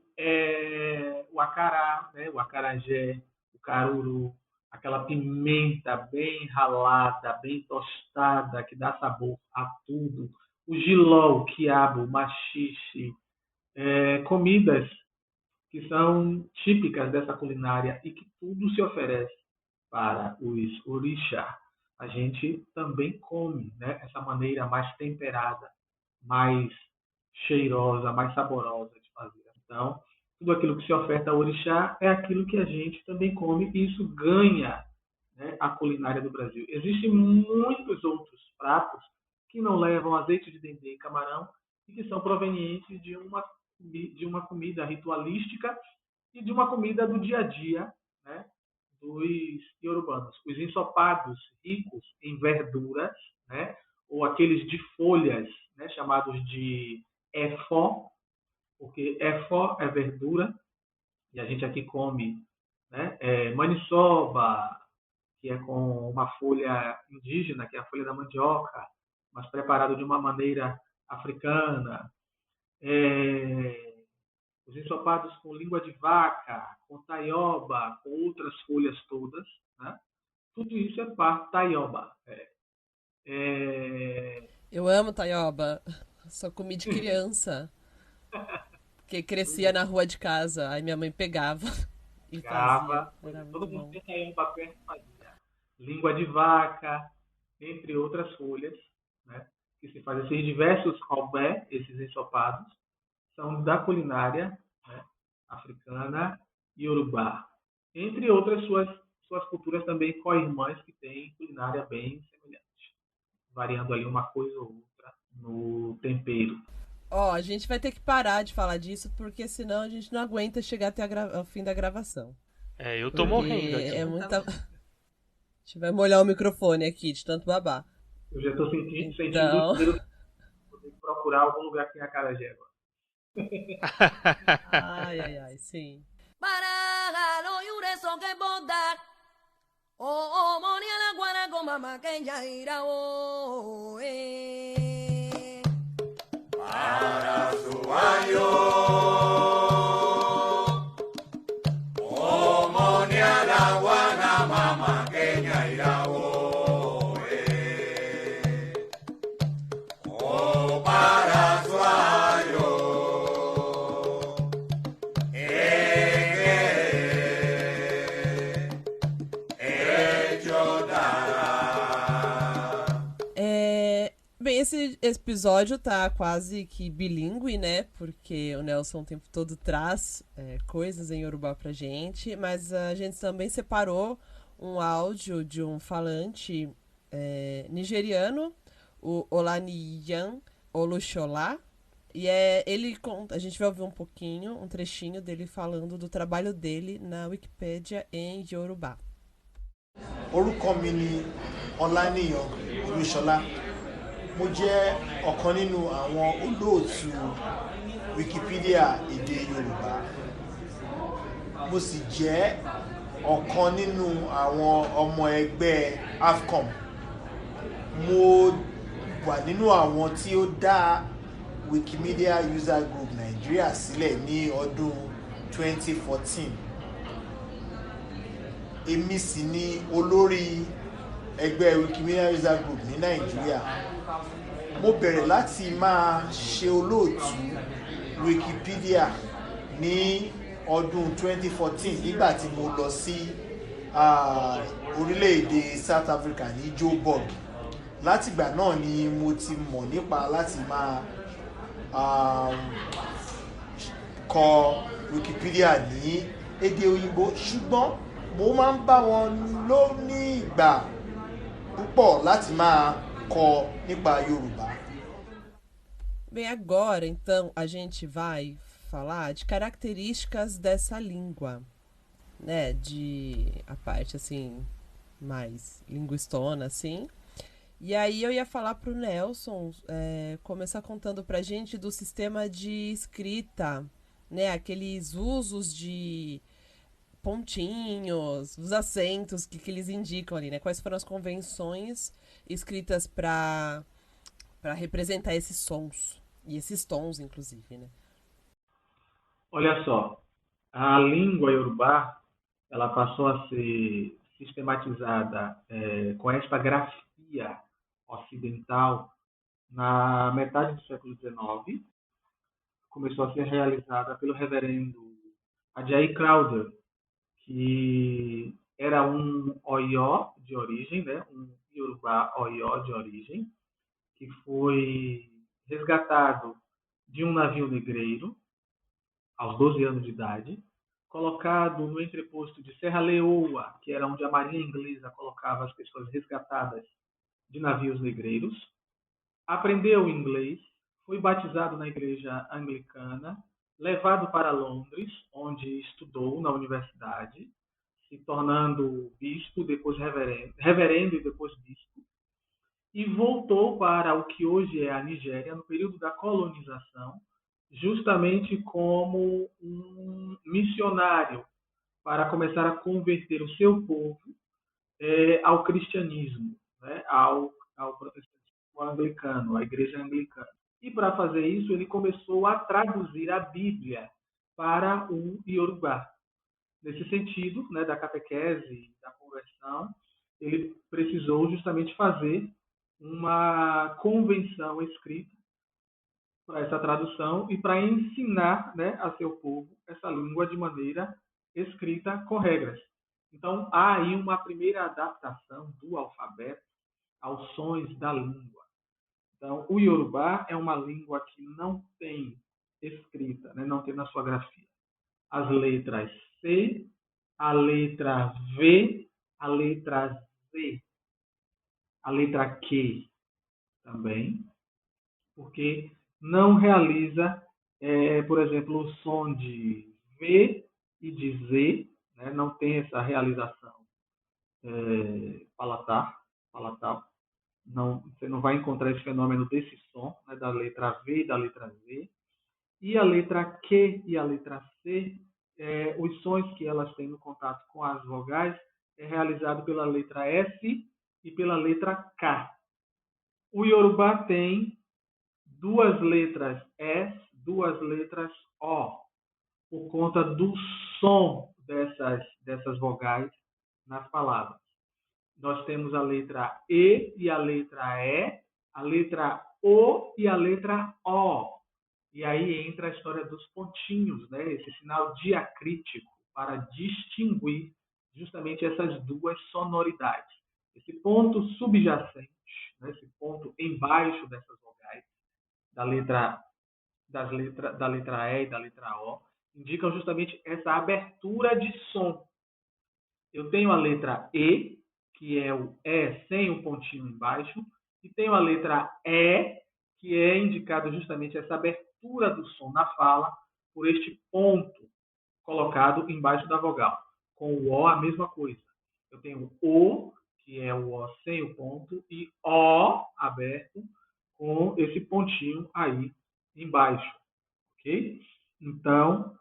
acará, né? O acarajé, o caruru, aquela pimenta bem ralada, bem tostada, que dá sabor a tudo. O jiló, o quiabo, o maxixe, comidas que são típicas dessa culinária e que tudo se oferece para os orixá. A gente também come, né? Essa maneira mais temperada, mais cheirosa, mais saborosa de fazer. Então, tudo aquilo que se oferta ao orixá é aquilo que a gente também come e isso ganha, né, a culinária do Brasil. Existem muitos outros pratos que não levam azeite de dendê e camarão e que são provenientes de uma comida ritualística e de uma comida do dia a dia, né, dos iorubanos. Os ensopados ricos em verduras, né, ou aqueles de folhas, né, chamados de efó, porque efó é verdura, e a gente aqui come, né, maniçoba, que é com uma folha indígena, que é a folha da mandioca, mas preparado de uma maneira africana. Os ensopados com língua de vaca, com taioba, com outras folhas todas, né? Tudo isso é parte taioba. Eu amo taioba. Só comi de criança. Porque crescia na rua de casa. Aí minha mãe pegava e fazia. Era Todo muito mundo bom. tem taioba perto, fazia. Língua de vaca, entre outras folhas, né? Que se faz esses diversos albé, esses ensopados, são da culinária, né, africana e iorubá. Entre outras suas culturas também co-irmãs que têm culinária bem semelhante, variando ali uma coisa ou outra no tempero. Ó, a gente vai ter que parar de falar disso, porque senão a gente não aguenta chegar até ao fim da gravação. Eu tô morrendo aqui. É muita... A gente vai molhar o microfone aqui, de tanto babar. Eu já estou sentindo Então... o cheiro. Vou ter que procurar algum lugar que tenha acarajé agora. Ai, sim. Paragalo yure soke bodak. O moniana guanago mama kenya ira o. Para su ayo. Oh, moniana guana mama queña irao. Oh, para su ayo. Bem, esse episódio tá quase que bilíngue, né? Porque o Nelson o tempo todo traz coisas em Yorubá pra gente, mas a gente também separou um áudio de um falante nigeriano, o Olaniyan Olushola, e a gente vai ouvir um pouquinho, um trechinho dele falando do trabalho dele na Wikipédia em Yorubá. Orúkọ mi ni Ọláníyan Olúṣọlá. Mo jẹ́ ọ̀kan nínú àwọn olóòtú Wikipedia èdè Yorùbá. Mo sì jẹ́ ọ̀kan nínú àwọn ọmọ ẹgbẹ́ AFCOM. Mo wà nínú àwọn tí ó dá Wikimedia User Group Nigeria sílẹ̀ ní ọdún 2014. Èmi sì ni olórí ẹgbẹ́ Wikimedia User Group ní Nàìjíríà. Mo bẹ̀rẹ̀ láti máa ṣe olóòtú Wikipedia ní ọdún 2014 nígbà tí mo lọ sí orílẹ̀-èdè South Africa ní Joburg. Látìgbà náà ni mo ti mọ̀ nípa láti máa kọ Wikipedia ní èdè òyìnbó, ṣùgbọ́n mo máa ń bá wọn lò ní ìgbà púpọ̀ láti máa kọ nípa Yorùbá. Bem, agora então a gente vai falar de características dessa língua, né? De a parte assim mais linguistona, assim. E aí eu ia falar pro Nelson começar contando pra gente do sistema de escrita né, aqueles usos de pontinhos, os acentos que eles indicam ali, né? Quais foram as convenções escritas para representar esses sons e esses tons, inclusive, né? Olha só, a língua iorubá, ela passou a ser sistematizada com esta grafia ocidental na metade do século XIX. Começou a ser realizada pelo reverendo Ajayi Crowther, que era um Oió de origem, né? Um Iorubá Oió de origem, que foi resgatado de um navio negreiro aos 12 anos de idade, colocado no entreposto de Serra Leoa, que era onde a marinha inglesa colocava as pessoas resgatadas de navios negreiros, aprendeu inglês, foi batizado na igreja anglicana, levado para Londres, onde estudou na universidade, se tornando bispo, depois reverendo e depois bispo, e voltou para o que hoje é a Nigéria, no período da colonização, justamente como um missionário para começar a converter o seu povo ao cristianismo, né, ao protestantismo anglicano, à igreja anglicana. E para fazer isso, ele começou a traduzir a Bíblia para o Iorubá. Nesse sentido, né, da catequese, da conversão, ele precisou justamente fazer uma convenção escrita para essa tradução e para ensinar, né, a seu povo essa língua de maneira escrita com regras. Então, há aí uma primeira adaptação do alfabeto aos sons da língua. Então, o Iorubá é uma língua que não tem escrita, né, não tem na sua grafia as letras C, a letra V, a letra Z, a letra Q também, porque não realiza, por exemplo, o som de V e de Z, né? Não tem essa realização palatal. Não, você não vai encontrar esse fenômeno desse som, né, da letra V e da letra Z. E a letra Q e a letra C, os sons que elas têm no contato com as vogais é realizado pela letra S e pela letra K. O Iorubá tem duas letras S, duas letras O, por conta do som dessas vogais nas palavras. Nós temos a letra E e a letra E, a letra O e a letra O. E aí entra a história dos pontinhos, né? Esse sinal diacrítico para distinguir justamente essas duas sonoridades. Esse ponto subjacente, né? Esse ponto embaixo dessas vogais, da letra E e da letra O, indicam justamente essa abertura de som. Eu tenho a letra E, que é o E sem o pontinho embaixo, e tenho a letra E, que é indicado justamente essa abertura do som na fala por este ponto colocado embaixo da vogal. Com o O, a mesma coisa. Eu tenho O, que é o O sem o ponto, e O aberto com esse pontinho aí embaixo. Ok? Então,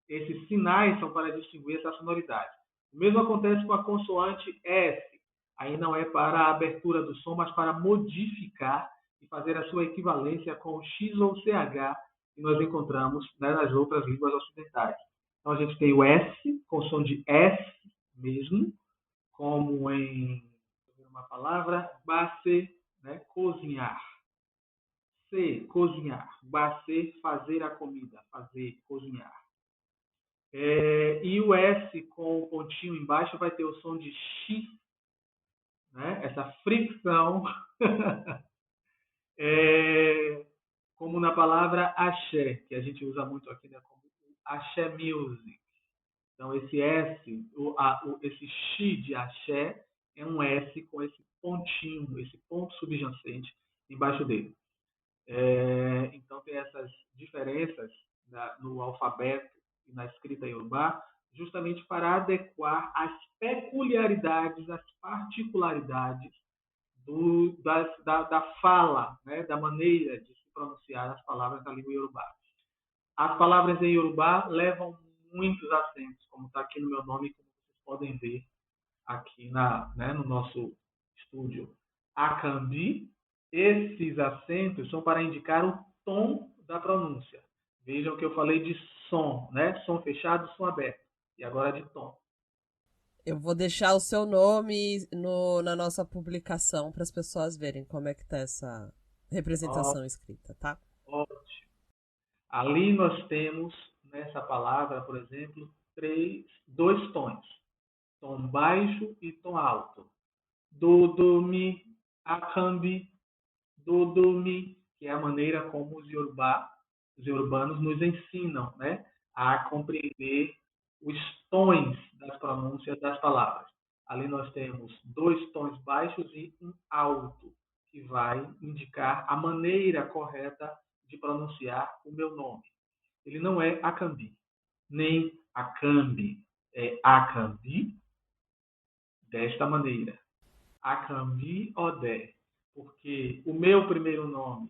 esses sinais são para distinguir essa sonoridade. O mesmo acontece com a consoante S. Aí não é para a abertura do som, mas para modificar e fazer a sua equivalência com o X ou CH que nós encontramos, né, nas outras línguas ocidentais. Então a gente tem o S, com som de S mesmo, como em uma palavra, base, né, cozinhar. C, cozinhar. Base, fazer a comida. Fazer, cozinhar. E o S com o pontinho embaixo vai ter o som de X, né? Essa fricção, como na palavra axé, que a gente usa muito aqui, né? Como axé music. Então, esse S, esse X de axé, é um S com esse pontinho, esse ponto subjacente embaixo dele. Então, tem essas diferenças no alfabeto e na escrita iorubá, justamente para adequar as peculiaridades, as particularidades da fala, né, da maneira de se pronunciar as palavras da língua iorubá. As palavras em Yorubá levam muitos acentos, como está aqui no meu nome, como vocês podem ver aqui no nosso estúdio. Akambi, esses acentos são para indicar o tom da pronúncia. Vejam que eu falei de som, né? Som fechado, som aberto. E agora de tom. Eu vou deixar o seu nome na nossa publicação para as pessoas verem como é que tá essa representação escrita, tá? Ótimo. Ali nós temos, nessa palavra, por exemplo, dois tons. Tom baixo e tom alto. Do, do, mi, akambi, do, mi, que é a maneira como os yorubanos nos ensinam, né, a compreender os tons das pronúncias das palavras. Ali nós temos dois tons baixos e um alto, que vai indicar a maneira correta de pronunciar o meu nome. Ele não é akambi, nem akambi. É akambi, desta maneira. Akambi Odé, porque o meu primeiro nome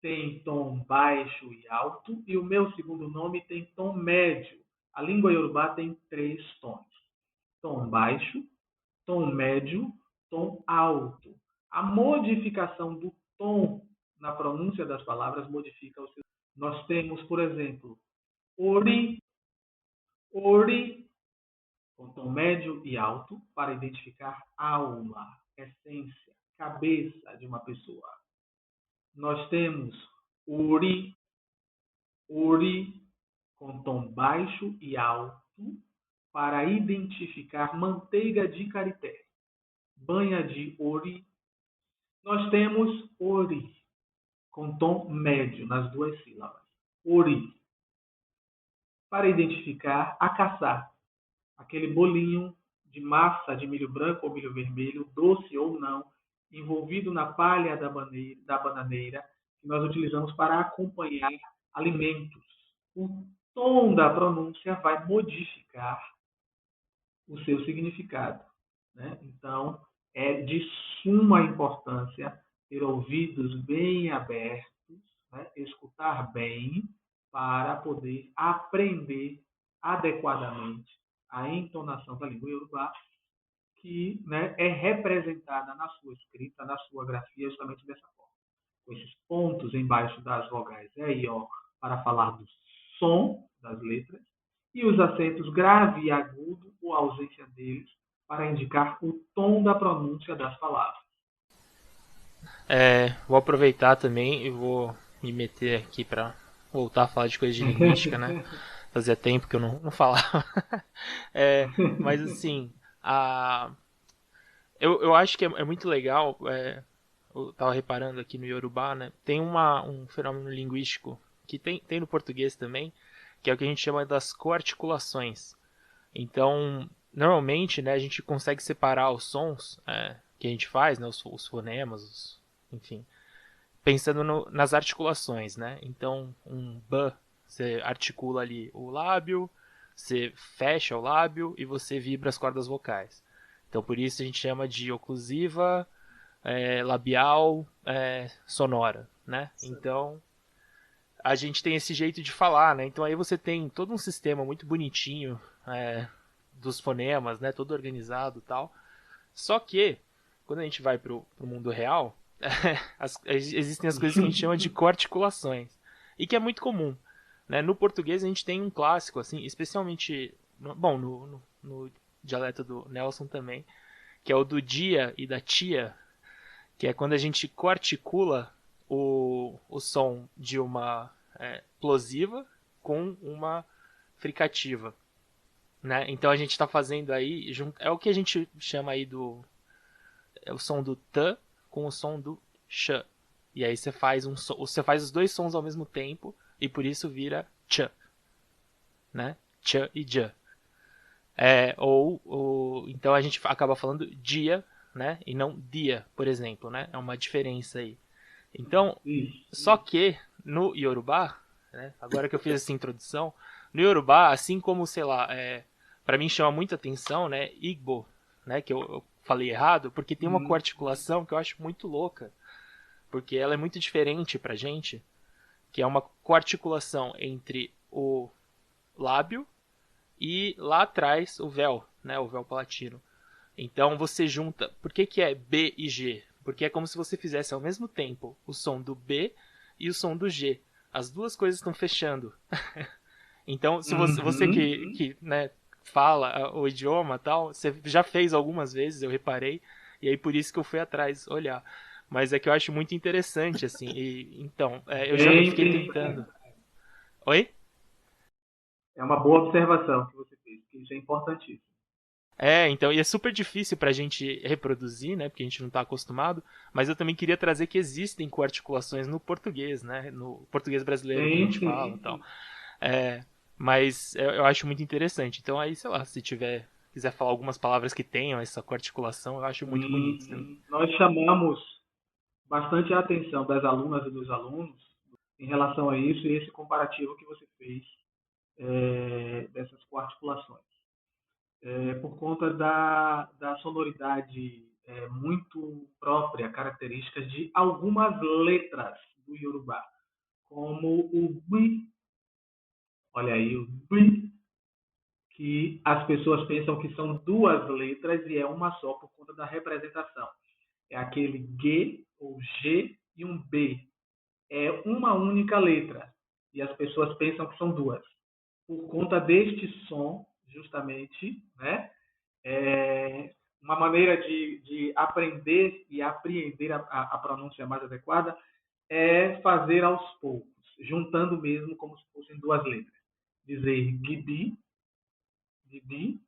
tem tom baixo e alto e o meu segundo nome tem tom médio. A língua iorubá tem 3 tons: tom baixo, tom médio, tom alto. A modificação do tom na pronúncia das palavras modifica o seu. Nós temos, por exemplo, ori, ori, com tom médio e alto, para identificar alma, essência, cabeça de uma pessoa. Nós temos ori, ori, com tom baixo e alto, para identificar manteiga de carité, banha de ori. Nós temos ori, com tom médio nas 2 sílabas. Ori, para identificar acaçar, aquele bolinho de massa de milho branco ou milho vermelho, doce ou não, envolvido na palha da bananeira, que nós utilizamos para acompanhar alimentos. O tom da pronúncia vai modificar o seu significado, né? Então, é de suma importância ter ouvidos bem abertos, né? Escutar bem, para poder aprender adequadamente a entonação da língua iorubá, que, né, é representada na sua escrita, na sua grafia, justamente dessa forma. Com esses pontos embaixo das vogais é e ó, para falar do som das letras, e os acentos grave e agudo, ou ausência deles, para indicar o tom da pronúncia das palavras. Vou aproveitar também e vou me meter aqui para voltar a falar de coisa de linguística, né? Fazia tempo que eu não falava. Mas assim, eu acho que é muito legal. Eu estava reparando aqui no Yorubá, né? Tem um fenômeno linguístico que tem no português também, que é o que a gente chama das coarticulações. Então, normalmente, né, a gente consegue separar os sons que a gente faz, né, os fonemas, enfim, pensando nas articulações, né? Então, um b, você articula ali o lábio, você fecha o lábio e você vibra as cordas vocais. Então, por isso a gente chama de oclusiva, labial, sonora, né? Então, a gente tem esse jeito de falar, né? Então aí você tem todo um sistema muito bonitinho dos fonemas, né? Todo organizado e tal. Só que, quando a gente vai pro mundo real, existem as coisas que a gente chama de coarticulações. E que é muito comum, né? No português a gente tem um clássico, assim, especialmente... no dialeto do Nelson também, que é o do dia e da tia, que é quando a gente coarticula o som de uma plosiva com uma fricativa, né? Então a gente está fazendo aí, é o que a gente chama aí o som do t com o som do sh. E aí você faz os dois sons ao mesmo tempo e por isso vira ch, né? Ch e j. Então a gente acaba falando dia, né? E não dia, por exemplo, né? É uma diferença aí. Então, só que no Yorubá, né, agora que eu fiz essa introdução, no Yorubá, assim como, sei lá, para mim chama muita atenção, né, Igbo, né, que eu falei errado, porque tem uma coarticulação que eu acho muito louca, porque ela é muito diferente pra gente, que é uma coarticulação entre o lábio e lá atrás o véu, né, o véu palatino. Então você junta. Por que é B e G? Porque é como se você fizesse ao mesmo tempo o som do B e o som do G. As duas coisas estão fechando. Então, se você que né, fala o idioma e tal, você já fez algumas vezes, eu reparei, e aí por isso que eu fui atrás olhar. Mas é que eu acho muito interessante, assim. Então, eu já fiquei tentando. Oi? É uma boa observação que você fez, porque isso é importantíssimo. Então, e é super difícil pra gente reproduzir, né, porque a gente não tá acostumado, mas eu também queria trazer que existem coarticulações no português, né, no português brasileiro que a gente fala e tal. Mas eu acho muito interessante. Então aí, sei lá, se quiser falar algumas palavras que tenham essa coarticulação, eu acho muito bonito também. Nós chamamos bastante a atenção das alunas e dos alunos em relação a isso e esse comparativo que você fez dessas coarticulações. Por conta da sonoridade muito própria, característica de algumas letras do Yorubá, como o B, olha aí, o B, que as pessoas pensam que são duas letras e é uma só por conta da representação. É aquele G ou G e um B. É uma única letra e as pessoas pensam que são duas. Por conta deste som, justamente, né? Uma maneira de aprender e apreender a pronúncia mais adequada é fazer aos poucos, juntando mesmo como se fossem duas letras. Dizer gibi, gibi,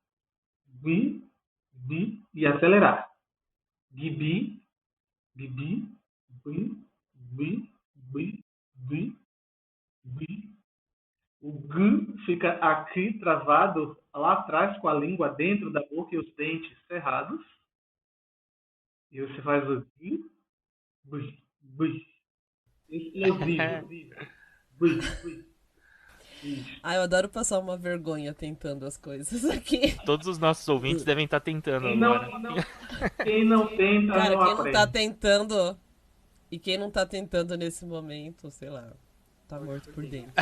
bi, bi e acelerar. Gibi, bibi, bi, bi, bi, bi, bi. O G fica aqui travado lá atrás com a língua dentro da boca e os dentes cerrados. E você faz o G, B, B. Explosivo. B, B. Eu adoro passar uma vergonha tentando as coisas aqui. Todos os nossos ouvintes devem estar tentando agora. Quem não tenta, Cara, não quem aprende. não tá tentando... E quem não tá tentando nesse momento, sei lá, tá morto por dentro.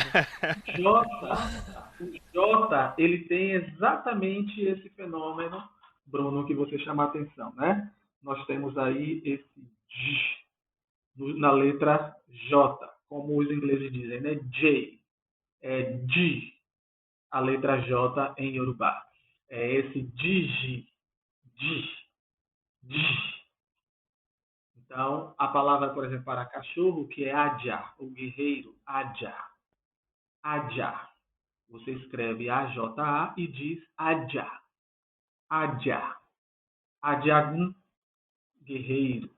O J, ele tem exatamente esse fenômeno, Bruno, que você chama a atenção, né? Nós temos aí esse J na letra J, como os ingleses dizem, né? J. É G, a letra J em Yorubá. É esse Digi, G. Então, a palavra, por exemplo, para cachorro, que é Adja, o guerreiro, Adja. Adja. Você escreve A-J-A e diz Adja. Adja. Adjagun, guerreiro.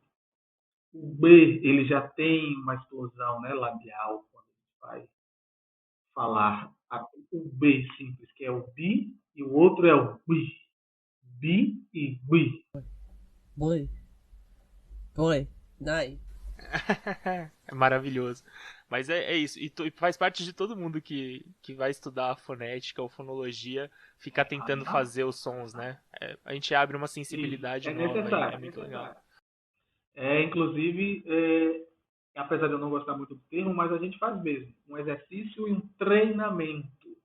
O B, ele já tem uma explosão, né, labial, quando a gente vai falar. O B simples, que é o bi, e o outro é o bi. Bi e bi. Boi. Boi. Nai. É maravilhoso. Mas é isso. E faz parte de todo mundo que vai estudar fonética ou fonologia ficar tentando fazer os sons, né? A gente abre uma sensibilidade nova. Necessário. É muito legal. Inclusive, apesar de eu não gostar muito do termo, mas a gente faz mesmo. Um exercício e um treinamento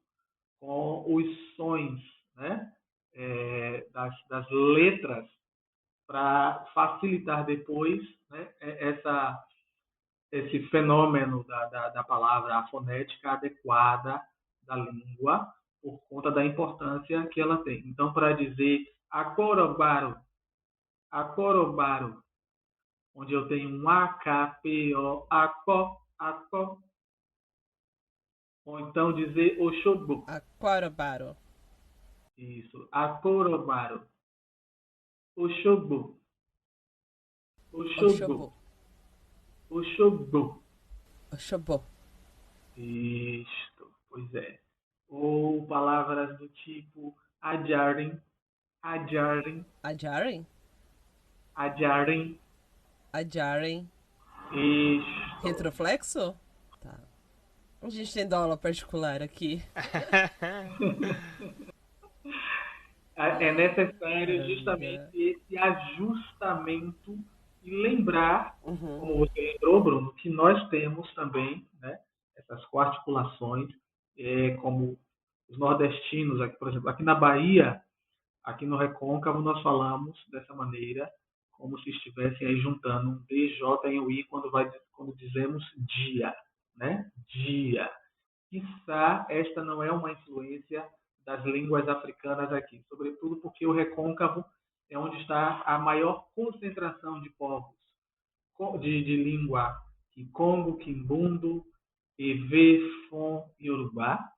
com os sons, né? Das letras para facilitar depois, né, esse fenômeno da palavra, a fonética adequada da língua, por conta da importância que ela tem. Então, para dizer acorobaro, onde eu tenho um A-K-P-O, aco, ou então dizer oxobo. Aquarobaro. Isso, acorobaro. Oxobo. Oxobo. Oxobo. Isto, pois é. Ou palavras do tipo adjarem. Adjaren? Adjaren. Isto. Retroflexo? Tá. A gente tem aula particular aqui. É necessário justamente esse ajustamento e lembrar, como você lembrou, Bruno, que nós temos também, né, essas coarticulações, como os nordestinos, aqui, por exemplo, aqui na Bahia, aqui no Recôncavo, nós falamos dessa maneira, como se estivessem aí juntando um DJ e um I quando dizemos dia, né? Dia. Quiçá esta não é uma influência das línguas africanas aqui, sobretudo porque o Recôncavo é onde está a maior concentração de povos de língua Kikongo, Kimbundo, Ewe, Fon e Yorubá.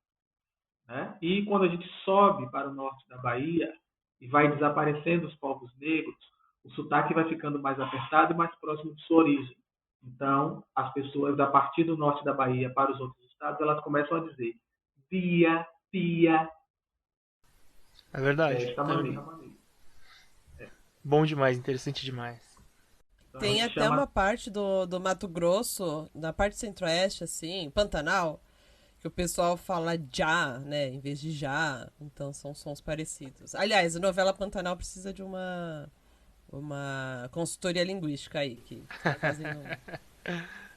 Né? E quando a gente sobe para o norte da Bahia e vai desaparecendo os povos negros, o sotaque vai ficando mais apertado e mais próximo de sua origem. Então, as pessoas, a partir do norte da Bahia para os outros estados, elas começam a dizer via, pia. É verdade. Desta maneira. Bom demais, interessante demais. Então, Tem até uma parte do Mato Grosso, na parte centro-oeste, assim, Pantanal, que o pessoal fala já, né, em vez de já. Então são sons parecidos. Aliás, a novela Pantanal precisa de uma consultoria linguística aí, que tá fazendo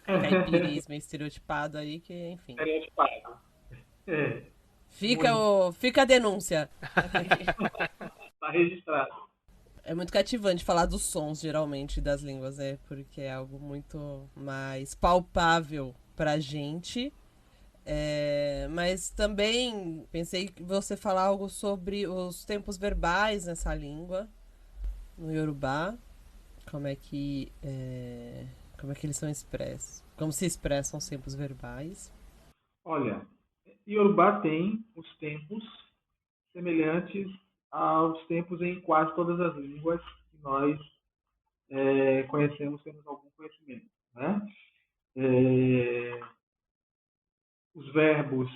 um caipirismo estereotipado aí, que, enfim. Estereotipado. Fica a denúncia. Está registrado. É muito cativante falar dos sons, geralmente, das línguas, porque é algo muito mais palpável pra gente. Mas também pensei que você falar algo sobre os tempos verbais nessa língua, no Yorubá, como é que eles são expressos, como se expressam os tempos verbais. Olha, Yorubá tem os tempos semelhantes aos tempos em quase todas as línguas que nós conhecemos, temos algum conhecimento, né? Os verbos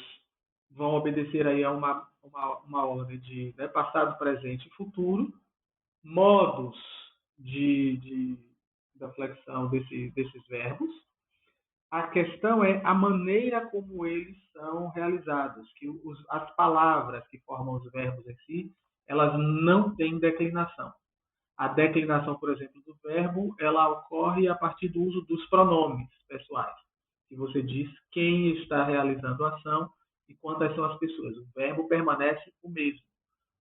vão obedecer aí a uma ordem de passado, presente e futuro, modos da flexão desses verbos. A questão é a maneira como eles são realizados, que as palavras que formam os verbos em si, elas não têm declinação. A declinação, por exemplo, do verbo, ela ocorre a partir do uso dos pronomes pessoais, que você diz quem está realizando a ação e quantas são as pessoas. O verbo permanece o mesmo.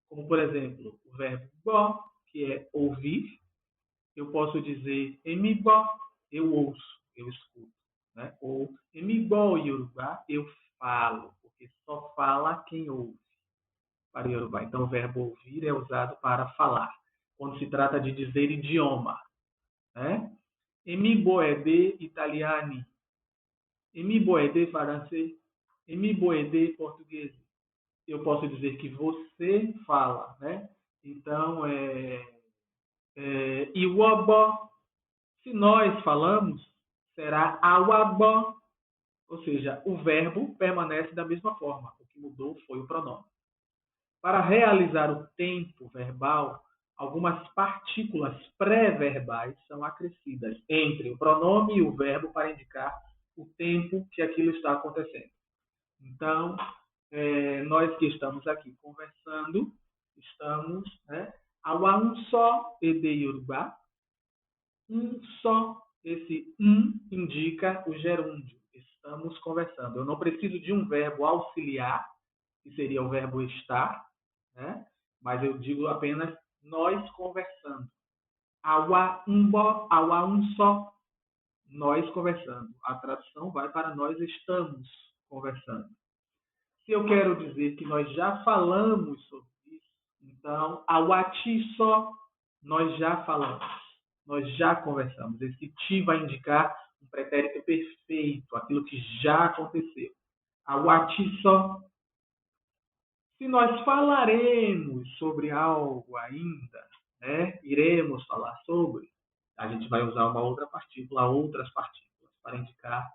Como, por exemplo, o verbo bo, que é ouvir, eu posso dizer emibo, eu ouço, eu escuto. Né? Ou emibo Yorubá, eu falo, porque só fala quem ouve para Yorubá. Então, o verbo ouvir é usado para falar, quando se trata de dizer idioma. Né? Emibo é de italiani, emibo é de francês, emibo é de português. Eu posso dizer que você fala. Né? Então, iwabo, se nós falamos, será awabo, ou seja, o verbo permanece da mesma forma. O que mudou foi o pronome. Para realizar o tempo verbal, algumas partículas pré-verbais são acrescidas entre o pronome e o verbo para indicar o tempo que aquilo está acontecendo. Então, nós que estamos aqui conversando, estamos awa um só e de Yorubá, um só. Esse indica o gerúndio. Estamos conversando. Eu não preciso de um verbo auxiliar, que seria o verbo estar, né? Mas eu digo apenas nós conversando. Awa um só. Nós conversando. A tradução vai para nós estamos conversando. Se eu quero dizer que nós já falamos sobre isso, então, awati só, nós já falamos. Nós já conversamos. Esse ti vai indicar um pretérito perfeito, aquilo que já aconteceu. Awati só. Se nós falaremos sobre algo ainda, iremos falar sobre, a gente vai usar uma outra partícula, outras partículas, para indicar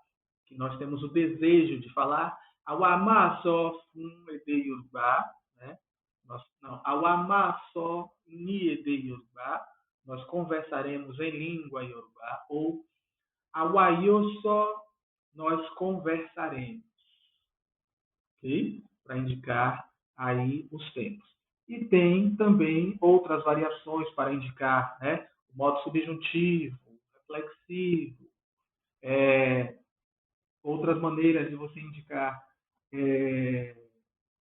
que nós temos o desejo de falar. Awama só fun ede Yorubá, awama só ni ede Yorubá, nós conversaremos em língua Yorubá, ou awayo só, nós conversaremos. Ok? Para indicar aí os tempos. E tem também outras variações para indicar o modo subjuntivo, reflexivo, outras maneiras de você indicar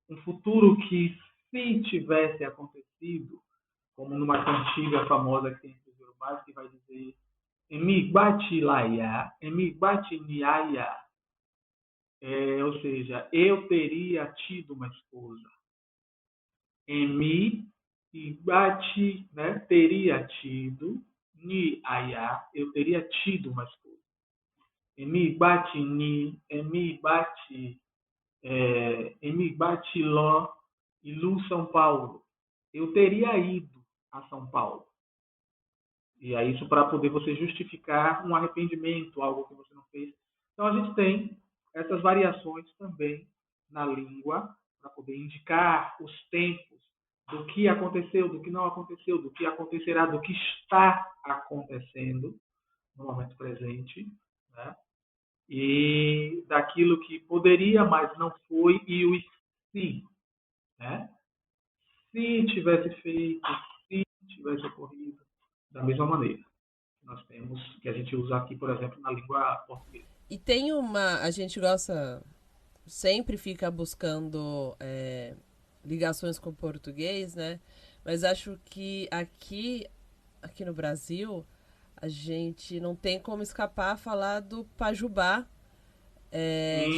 um futuro que, se tivesse acontecido, como numa cantiga famosa que tem entre os yorubás, que vai dizer Emi bati laia, emi bati niaya, ou seja, eu teria tido uma esposa. Emi bati, né, teria tido, niaya, eu teria tido uma esposa. Emi bati ni, emi bati Ló, Ilu, São Paulo. Eu teria ido a São Paulo. E é isso para poder você justificar um arrependimento, algo que você não fez. Então a gente tem essas variações também na língua para poder indicar os tempos do que aconteceu, do que não aconteceu, do que acontecerá, do que está acontecendo no momento presente, né? E daquilo que poderia, mas não foi, e o se, né? Se tivesse feito, se tivesse ocorrido, da mesma maneira que nós temos, que a gente usa aqui, por exemplo, na língua portuguesa. E tem a gente gosta, sempre fica buscando ligações com o português, né? Mas acho que aqui no Brasil, a gente não tem como escapar a falar do Pajubá,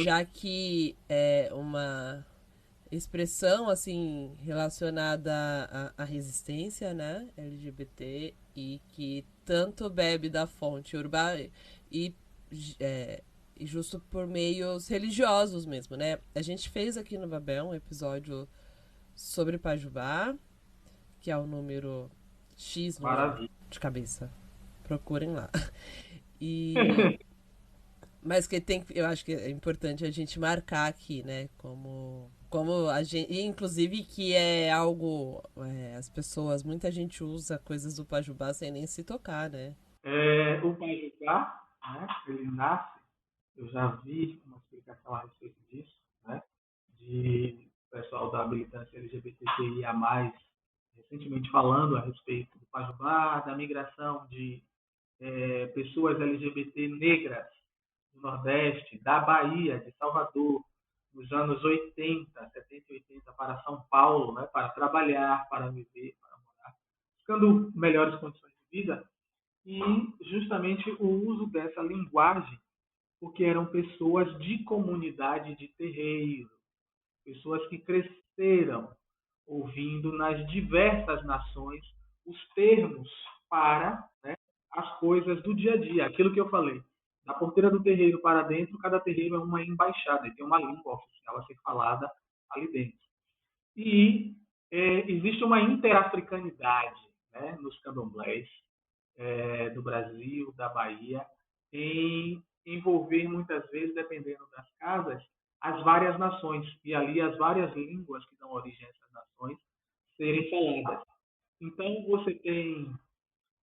já que é uma expressão assim relacionada à resistência, né, LGBT, e que tanto bebe da fonte Yorubá e justo por meios religiosos mesmo, né? A gente fez aqui no Babel um episódio sobre Pajubá, que é o número X de cabeça. Procurem lá. Mas que eu acho que é importante a gente marcar aqui, né? Como a gente, inclusive que é algo, as pessoas, muita gente usa coisas do Pajubá sem nem se tocar, né? O Pajubá, né, ele nasce, eu já vi uma explicação a respeito disso, né? De pessoal da militância LGBTQIA+, recentemente falando a respeito do Pajubá, da migração de pessoas LGBT negras do Nordeste, da Bahia, de Salvador, nos anos 80, 70 e 80, para São Paulo, né, para trabalhar, para viver, para morar, buscando melhores condições de vida, e justamente o uso dessa linguagem, porque eram pessoas de comunidade de terreiro, pessoas que cresceram ouvindo nas diversas nações os termos para, né, as coisas do dia a dia, aquilo que eu falei. Da porteira do terreiro para dentro, cada terreiro é uma embaixada, e tem uma língua oficial a ser falada ali dentro. E existe uma interafricanidade, né, nos candomblés do Brasil, da Bahia, em envolver muitas vezes, dependendo das casas, as várias nações, e ali as várias línguas que dão origem a essas nações serem faladas. Então você tem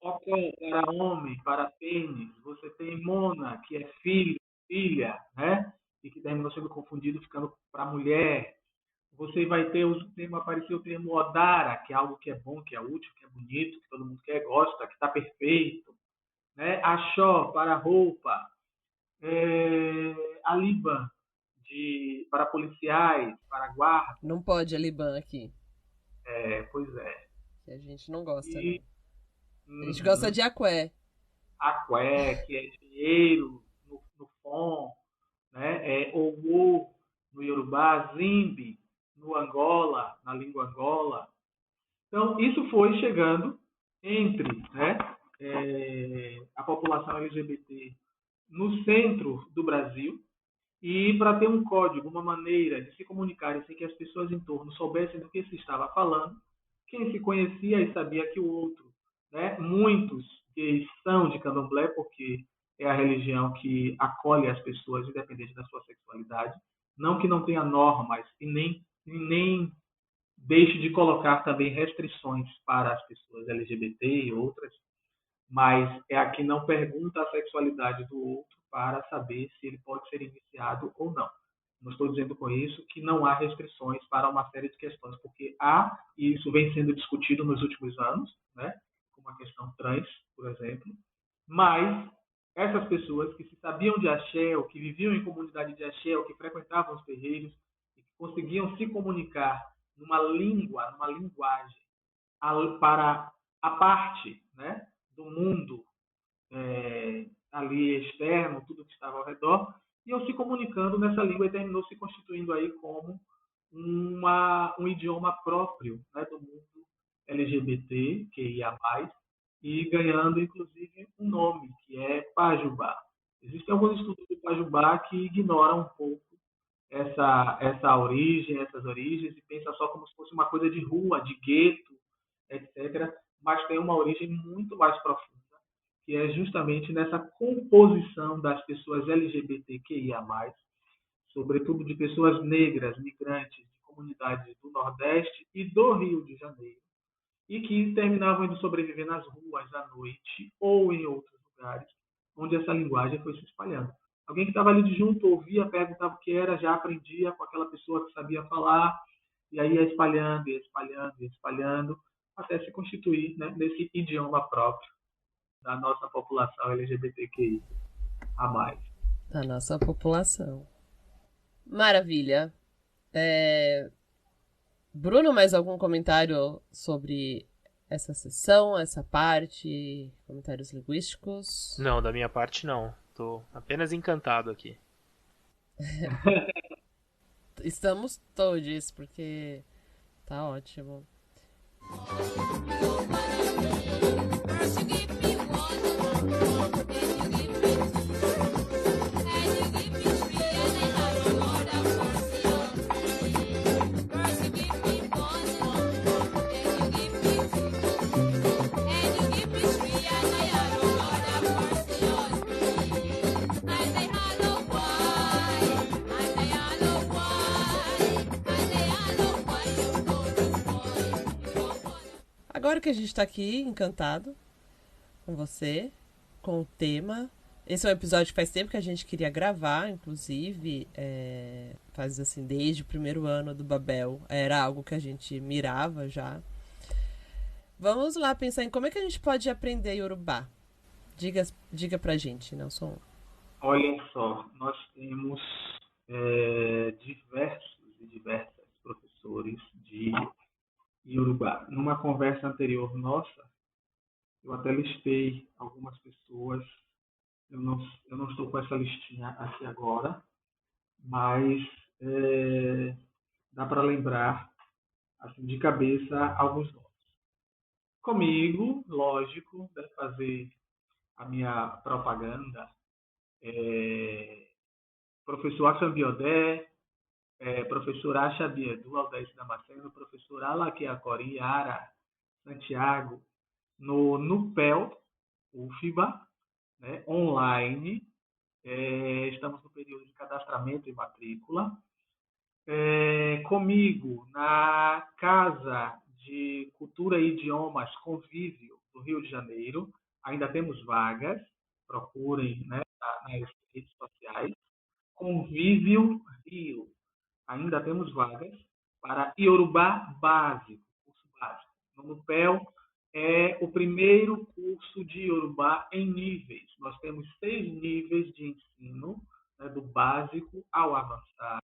Ocó para homem, para pênis, você tem Mona, que é filho, filha, né? E que terminou sendo confundido ficando para mulher. Você vai ter apareceu o termo Odara, que é algo que é bom, que é útil, que é bonito, que todo mundo quer, gosta, que está perfeito, né? Axó para roupa, Aliban para policiais, para guarda. Não pode Aliban aqui. Pois é. Que a gente não gosta, não. A gente gosta de Aqué. Aqué, que é dinheiro no Fon, né? Owo no Yorubá, Zimbi no Angola, na língua Angola. Então, isso foi chegando entre, né, a população LGBT no centro do Brasil, e para ter um código, uma maneira de se comunicar sem que as pessoas em torno soubessem do que se estava falando, quem se conhecia e sabia que o outro, né, muitos que são de candomblé, porque é a religião que acolhe as pessoas independente da sua sexualidade, não que não tenha normas e nem deixe de colocar também restrições para as pessoas LGBT e outras, mas é a que não pergunta a sexualidade do outro para saber se ele pode ser iniciado ou não. Não estou dizendo com isso que não há restrições para uma série de questões, porque há, e isso vem sendo discutido nos últimos anos, né, como a questão trans, por exemplo, mas essas pessoas que se sabiam de axé, ou que viviam em comunidade de axé, ou que frequentavam os terreiros, e que conseguiam se comunicar numa língua, numa linguagem, para a parte, né, do mundo ali externo, tudo que estava ao redor, iam se comunicando nessa língua e terminou se constituindo aí como um idioma próprio, né, do mundo LGBT, que ia mais, e ganhando inclusive um nome, que é Pajubá. Existem alguns estudos do Pajubá que ignoram um pouco essa origem, essas origens, e pensa só como se fosse uma coisa de rua, de gueto, etc. Mas tem uma origem muito mais profunda, que é justamente nessa composição das pessoas LGBTQIA+, sobretudo de pessoas negras, migrantes, de comunidades do Nordeste e do Rio de Janeiro, e que terminavam indo sobreviver nas ruas à noite ou em outros lugares, onde essa linguagem foi se espalhando. Alguém que estava ali de junto ouvia, perguntava o que era, já aprendia com aquela pessoa que sabia falar, e aí ia espalhando, ia espalhando, ia espalhando, até se constituir, né, nesse idioma próprio da nossa população LGBTQI a mais. Da nossa população. Maravilha. Bruno, mais algum comentário sobre essa sessão, essa parte? Comentários linguísticos? Não, da minha parte não. Tô apenas encantado aqui. Estamos todos, porque tá ótimo. Agora que a gente tá aqui, encantado com você, com o tema. Esse é um episódio que faz tempo que a gente queria gravar, inclusive, faz assim, desde o primeiro ano do Babel, era algo que a gente mirava já. Vamos lá pensar em como é que a gente pode aprender Yorubá. Diga pra gente, Nelson. Olhem só, nós temos diversos e diversas professores de Yorubá. Numa conversa anterior nossa, eu até listei algumas pessoas. Eu não estou com essa listinha aqui agora, mas dá para lembrar assim, de cabeça alguns nomes. Comigo, lógico, deve fazer a minha propaganda, professor Afan Biodé, professor Acha Biedu, Aldaísio Damasceno, professor Alaquiacori Yara Santiago, no NUPEL, UFBA, né, online. Estamos no período de cadastramento e matrícula. Comigo, na Casa de Cultura e Idiomas Convívio do Rio de Janeiro, ainda temos vagas, procurem, né, nas redes sociais. Convívio Rio, ainda temos vagas para Yorubá básico, curso básico. No NUPEL é o primeiro curso de Yorubá em níveis. Nós temos 6 níveis de ensino, né, do básico ao avançado,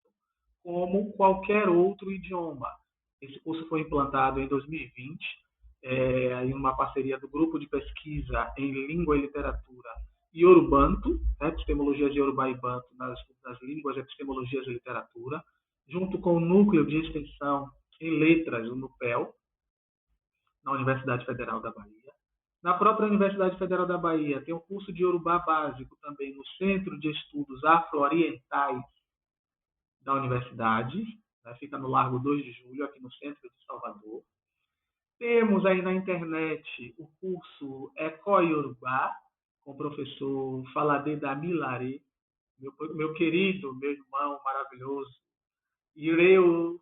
como qualquer outro idioma. Esse curso foi implantado em 2020, em uma parceria do Grupo de Pesquisa em Língua e Literatura Yorubanto, né, Epistemologias de Yorubá e Banto nas Línguas, Epistemologias e Literatura, junto com o Núcleo de Extensão em Letras, o NUPEL, na Universidade Federal da Bahia. Na própria Universidade Federal da Bahia, tem o curso de Yorubá básico também no Centro de Estudos Afro-Orientais da Universidade, né, fica no Largo 2 de Julho, aqui no centro de Salvador. Temos aí na internet o curso Eco Yorubá, com o professor Falade Damilare, meu querido, meu irmão maravilhoso, Ireu,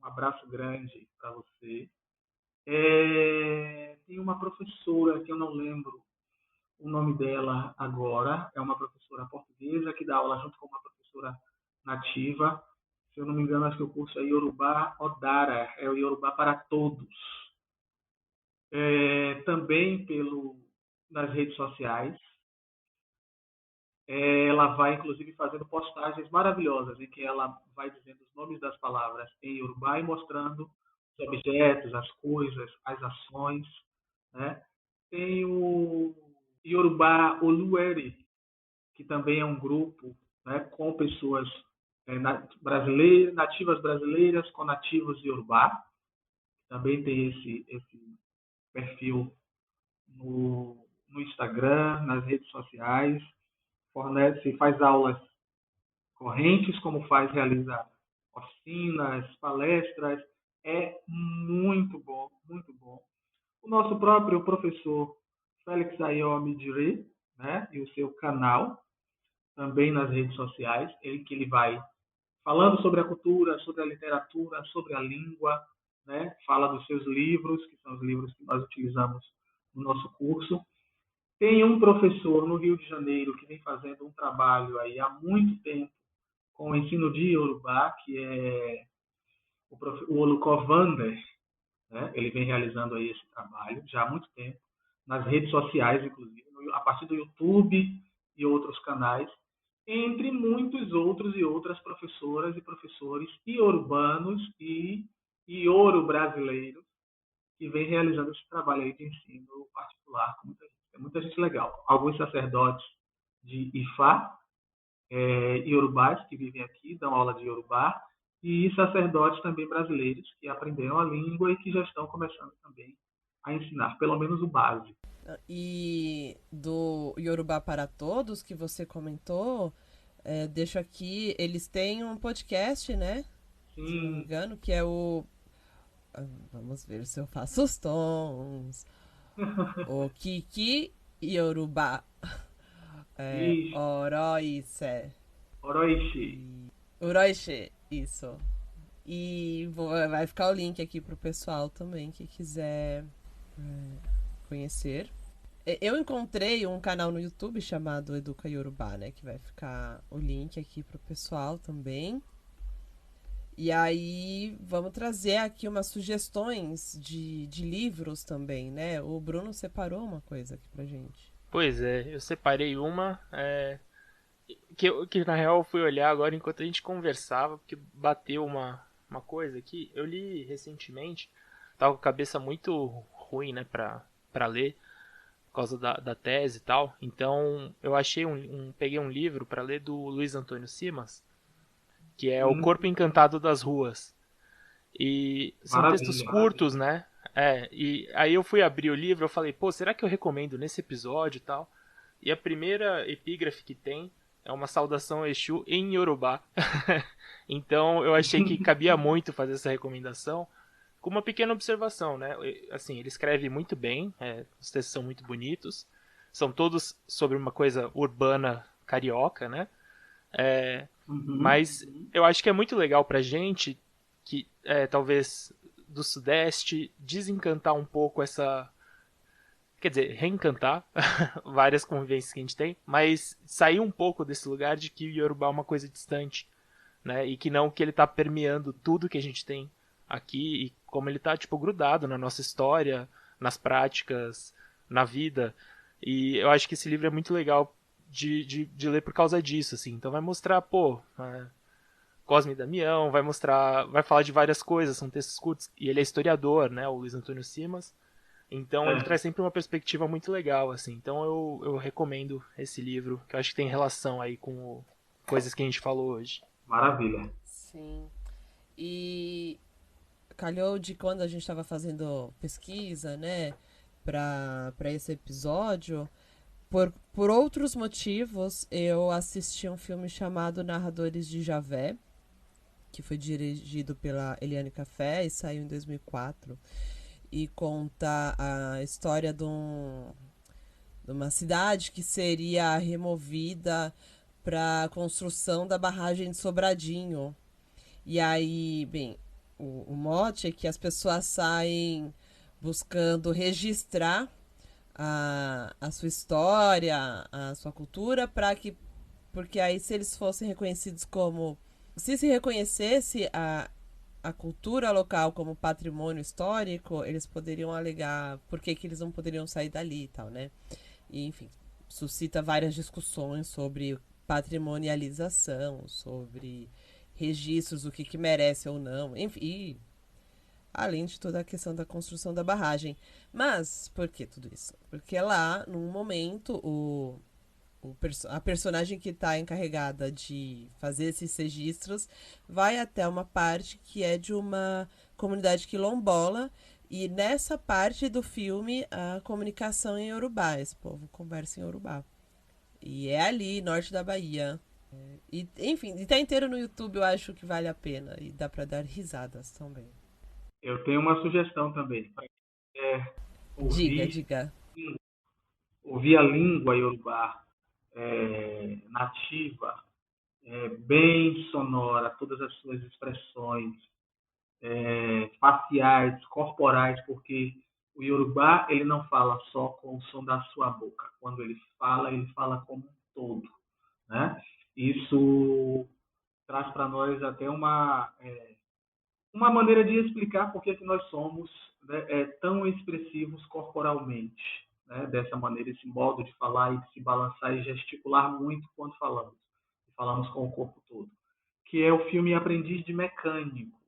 um abraço grande para você. Tem uma professora que eu não lembro o nome dela agora, é uma professora portuguesa que dá aula junto com uma professora nativa. Se eu não me engano, acho que o curso é Yorubá Odara, é o Yorubá para Todos. Também nas redes sociais, ela vai, inclusive, fazendo postagens maravilhosas em que ela vai dizendo os nomes das palavras em Yorubá e mostrando os objetos, as coisas, as ações, né? Tem o Yorubá Oluere, que também é um grupo, né, com pessoas nativas brasileiras com nativos Yorubá. Também tem esse perfil no Instagram, nas redes sociais. Fornece, faz aulas correntes, como realiza oficinas, palestras. É muito bom, muito bom. O nosso próprio professor Félix Ayomi Dire, né, e o seu canal, também nas redes sociais, ele vai falando sobre a cultura, sobre a literatura, sobre a língua, né, fala dos seus livros, que são os livros que nós utilizamos no nosso curso. Tem um professor no Rio de Janeiro que vem fazendo um trabalho aí há muito tempo com o ensino de Yorubá, que é o Olukó Vander, né? Ele vem realizando aí esse trabalho já há muito tempo, nas redes sociais, inclusive, a partir do YouTube e outros canais, entre muitos outros e outras professoras e professores iorubanos e ioro-brasileiros que vem realizando esse trabalho aí de ensino particular com muita gente. É muita gente legal. Alguns sacerdotes de Ifá, iorubás, que vivem aqui, dão aula de Yorubá, e sacerdotes também brasileiros que aprenderam a língua e que já estão começando também a ensinar, pelo menos o básico. E do Yorubá para Todos, que você comentou, deixo aqui, eles têm um podcast, né? Sim. Se não me engano, que é o... Vamos ver se eu faço os tons. O Kiki Yorubá. Oroise. Oroishi, isso. E vai ficar o link aqui pro pessoal também que quiser conhecer. Eu encontrei um canal no YouTube chamado Educa Yorubá, né? Que vai ficar o link aqui pro pessoal também. E aí vamos trazer aqui umas sugestões de livros também, né? O Bruno separou uma coisa aqui pra gente. Pois é, eu separei uma que na real eu fui olhar agora enquanto a gente conversava, porque bateu uma coisa aqui. Eu li recentemente, tava com a cabeça muito ruim, né, pra ler, por causa da tese e tal. Então eu achei peguei um livro pra ler do Luiz Antônio Simas, que é O Corpo Encantado das Ruas. E são textos curtos, né? E aí eu fui abrir o livro, eu falei, pô, será que eu recomendo nesse episódio e tal? E a primeira epígrafe que tem é uma saudação a Exu em Yorubá. Então eu achei que cabia muito fazer essa recomendação, com uma pequena observação, né? Assim, ele escreve muito bem, os textos são muito bonitos, são todos sobre uma coisa urbana carioca, né? Mas eu acho que é muito legal pra gente que talvez do Sudeste desencantar um pouco essa, quer dizer, reencantar várias convivências que a gente tem, mas sair um pouco desse lugar de que o Yorubá é uma coisa distante, né? E que não que ele tá permeando tudo que a gente tem aqui e como ele tá tipo grudado na nossa história, nas práticas, na vida. E eu acho que esse livro é muito legal de ler por causa disso, assim. Então vai mostrar, pô, Cosme e Damião, vai falar de várias coisas, são textos curtos, e ele é historiador, né, o Luiz Antônio Simas, então ele traz sempre uma perspectiva muito legal, assim. Então eu recomendo esse livro, que eu acho que tem relação aí com coisas que a gente falou hoje. Maravilha. Sim. E calhou de quando a gente estava fazendo pesquisa, né, para esse episódio, por outros motivos, eu assisti um filme chamado Narradores de Javé, que foi dirigido pela Eliane Café e saiu em 2004. E conta a história de uma cidade que seria removida para a construção da barragem de Sobradinho. E aí, bem, o mote é que as pessoas saem buscando registrar a sua história, a sua cultura, porque aí se eles fossem reconhecidos como... Se reconhecesse a cultura local como patrimônio histórico, eles poderiam alegar por que eles não poderiam sair dali e tal, né? E, enfim, suscita várias discussões sobre patrimonialização, sobre registros, o que merece ou não, enfim, e além de toda a questão da construção da barragem. Mas, por que tudo isso? Porque lá, num momento, a personagem que está encarregada de fazer esses registros vai até uma parte que é de uma comunidade quilombola, e nessa parte do filme a comunicação em Yorubá, esse povo conversa em Yorubá. E é ali, norte da Bahia. E, enfim, e tá inteiro no YouTube, eu acho que vale a pena. E dá pra dar risadas também. Eu tenho uma sugestão também. Diga. Ouvir a língua iorubá nativa, bem sonora, todas as suas expressões faciais, corporais, porque o iorubá ele não fala só com o som da sua boca. Quando ele fala como um todo, né? Isso traz para nós até uma maneira de explicar por que nós somos, né, tão expressivos corporalmente, né? Dessa maneira, esse modo de falar e de se balançar e gesticular muito quando falamos. Falamos com o corpo todo. Que é o filme Aprendiz de Mecânico.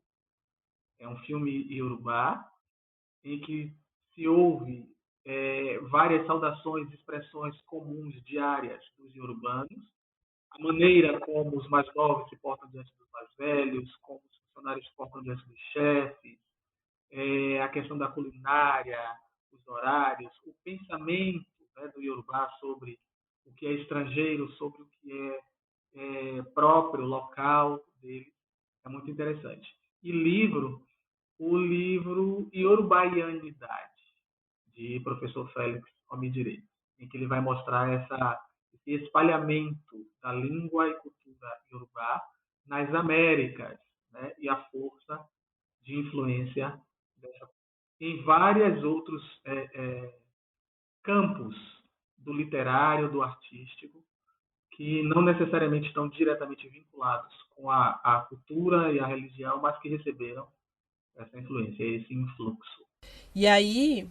É um filme iorubá em que se ouve várias saudações, expressões comuns diárias dos iorubanos, a maneira como os mais novos se portam diante dos mais velhos, como os funcionários se portam diante dos chefes, a questão da culinária, os horários, o pensamento, né, do iorubá sobre o que é estrangeiro, sobre o que é próprio, local dele, é muito interessante. E o livro Iorubaianidade, de professor Félix Omidire, em que ele vai mostrar esse espalhamento da língua e cultura iorubá nas Américas, né, e a força de influência dessa em vários outros campos do literário, do artístico, que não necessariamente estão diretamente vinculados com a cultura e a religião, mas que receberam essa influência, esse influxo. E aí,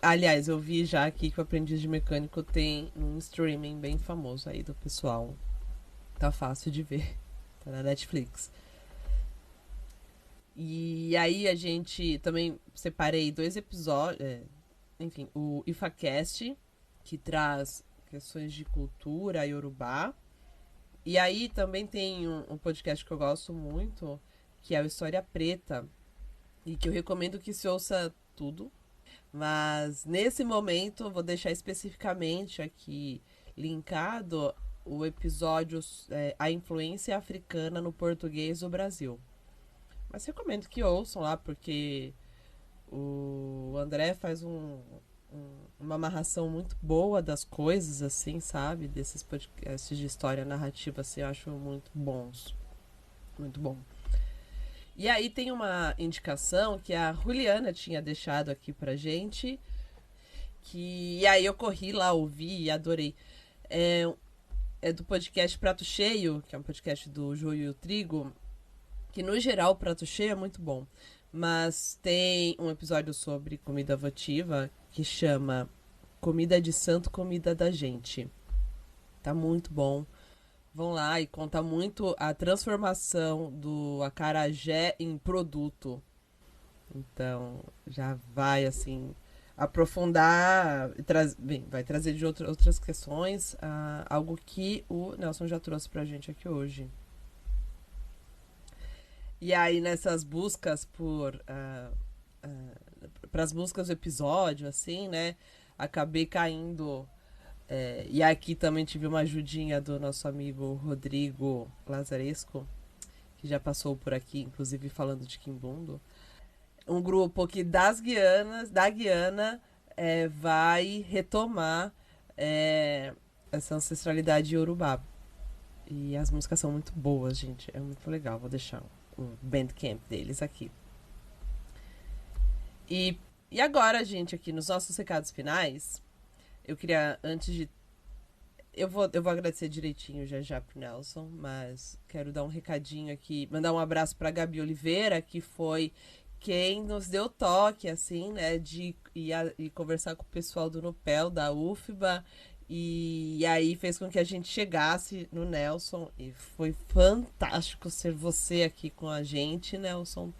aliás, eu vi já aqui que o Aprendiz de Mecânico tem um streaming bem famoso aí do pessoal. Tá fácil de ver. Tá na Netflix. E aí a gente também separei 2 episódios, enfim, o IFAcast, que traz questões de cultura iorubá. E aí também tem um podcast que eu gosto muito, que é o História Preta, e que eu recomendo que se ouça tudo. Mas nesse momento eu vou deixar especificamente aqui linkado o episódio A Influência Africana no Português do Brasil. Mas recomendo que ouçam lá, porque o André faz uma amarração muito boa das coisas, assim, sabe? Desses podcasts de história narrativa, assim, eu acho muito bons. Muito bom. E aí tem uma indicação que a Juliana tinha deixado aqui pra gente, e aí eu corri lá, ouvi e adorei. É do podcast Prato Cheio, que é um podcast do Joio e o Trigo, que no geral o Prato Cheio é muito bom. Mas tem um episódio sobre comida votiva que chama Comida de Santo, Comida da Gente. Tá muito bom. Vão lá e conta muito a transformação do acarajé em produto. Então, já vai, assim, aprofundar, vai trazer de outras questões, algo que o Nelson já trouxe pra gente aqui hoje. E aí, nessas buscas para as buscas do episódio, assim, né, acabei caindo... e aqui também tive uma ajudinha do nosso amigo Rodrigo Lazaresco, que já passou por aqui, inclusive falando de Quimbundo. Um grupo que da Guiana vai retomar essa ancestralidade iorubá. E as músicas são muito boas, gente. É muito legal. Vou deixar o Bandcamp deles aqui. E agora, gente, aqui nos nossos recados finais... Eu queria, antes de... Eu vou agradecer direitinho já pro Nelson, mas quero dar um recadinho aqui, mandar um abraço pra Gabi Oliveira, que foi quem nos deu toque, assim, né, de ir conversar com o pessoal do Nupel, da UFBA, e aí fez com que a gente chegasse no Nelson, e foi fantástico ser você aqui com a gente, Nelson.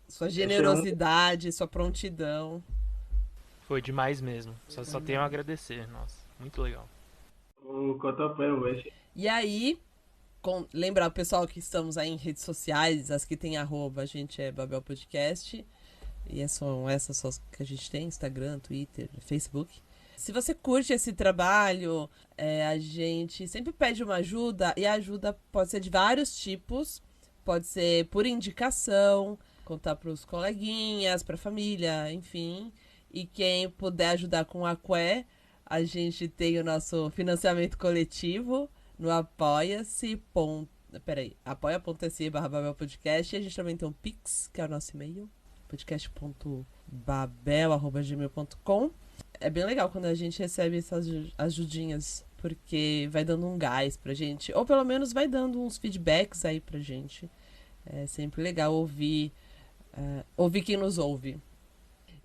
Sua generosidade, sua prontidão. Foi demais mesmo. Só tenho a agradecer. Nossa, muito legal. O Cotopé hoje. E aí, lembrar o pessoal que estamos aí em redes sociais, as que tem arroba, a gente é Babel Podcast. E são essas só que a gente tem, Instagram, Twitter, Facebook. Se você curte esse trabalho, a gente sempre pede uma ajuda, e a ajuda pode ser de vários tipos. Pode ser por indicação, contar para os coleguinhas, para a família, enfim. E quem puder ajudar com o Aqué, a gente tem o nosso financiamento coletivo no apoia.se apoia.se/babelpodcast. E a gente também tem um Pix, que é o nosso e-mail, podcast.babel@gmail.com. É bem legal quando a gente recebe essas ajudinhas, porque vai dando um gás pra gente, ou pelo menos vai dando uns feedbacks aí pra gente. É sempre legal ouvir quem nos ouve.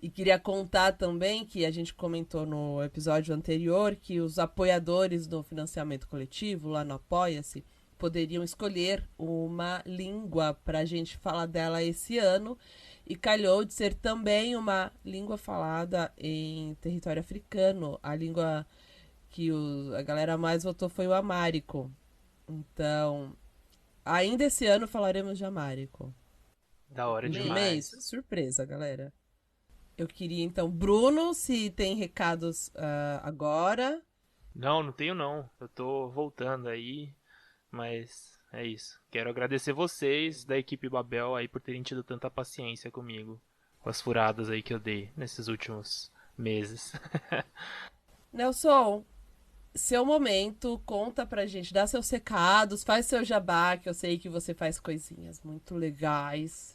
E queria contar também que a gente comentou no episódio anterior que os apoiadores do financiamento coletivo, lá no Apoia-se, poderiam escolher uma língua para a gente falar dela esse ano. E calhou de ser também uma língua falada em território africano. A língua que a galera mais votou foi o amárico. Então, ainda esse ano falaremos de amárico. Da hora No demais. mês, surpresa, galera. Eu queria, então, Bruno, se tem recados agora. Não tenho não. Eu tô voltando aí, mas é isso. Quero agradecer vocês da equipe Babel aí por terem tido tanta paciência comigo, com as furadas aí que eu dei nesses últimos meses. Nelson, seu momento, conta pra gente, dá seus recados, faz seu jabá, que eu sei que você faz coisinhas muito legais.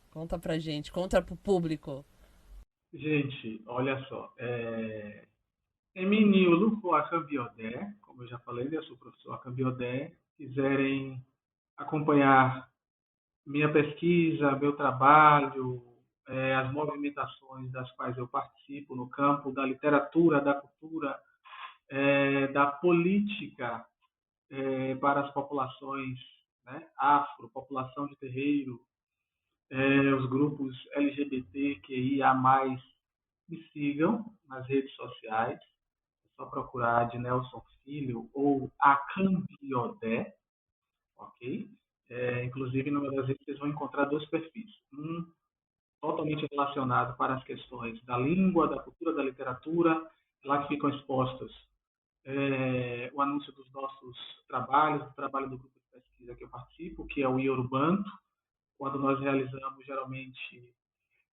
Conta pra gente, conta pro público. Gente, olha só. Eminilo for a Cambiodé, como eu já falei, eu sou professor a Cambiodé. Quiserem acompanhar minha pesquisa, meu trabalho, as movimentações das quais eu participo no campo da literatura, da cultura, da política para as populações, né, afro, população de terreiro, os grupos LGBTQIA+, me sigam nas redes sociais. É só procurar de Nelson Filho ou a Cambiodé, ok? Inclusive, numa das redes vocês vão encontrar dois perfis. Um totalmente relacionado para as questões da língua, da cultura, da literatura, lá que ficam expostos o anúncio dos nossos trabalhos, do trabalho do grupo de pesquisa que eu participo, que é o Iorubanto, quando nós realizamos geralmente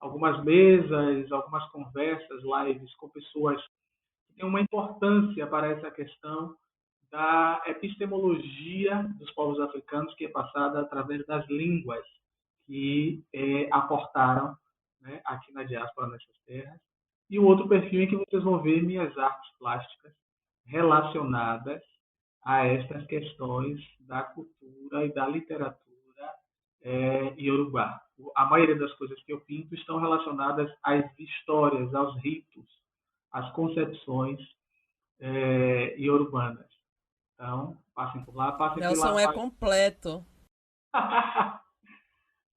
algumas mesas, algumas conversas, lives com pessoas que têm uma importância para essa questão da epistemologia dos povos africanos, que é passada através das línguas que aportaram, né, aqui na diáspora, nessas terras. E o outro perfil em que vocês vão ver minhas artes plásticas relacionadas a estas questões da cultura e da literatura iorubá. A maioria das coisas que eu pinto estão relacionadas às histórias, aos ritos, às concepções iorubanas. Então, passem por lá, passem Nelson pela completo.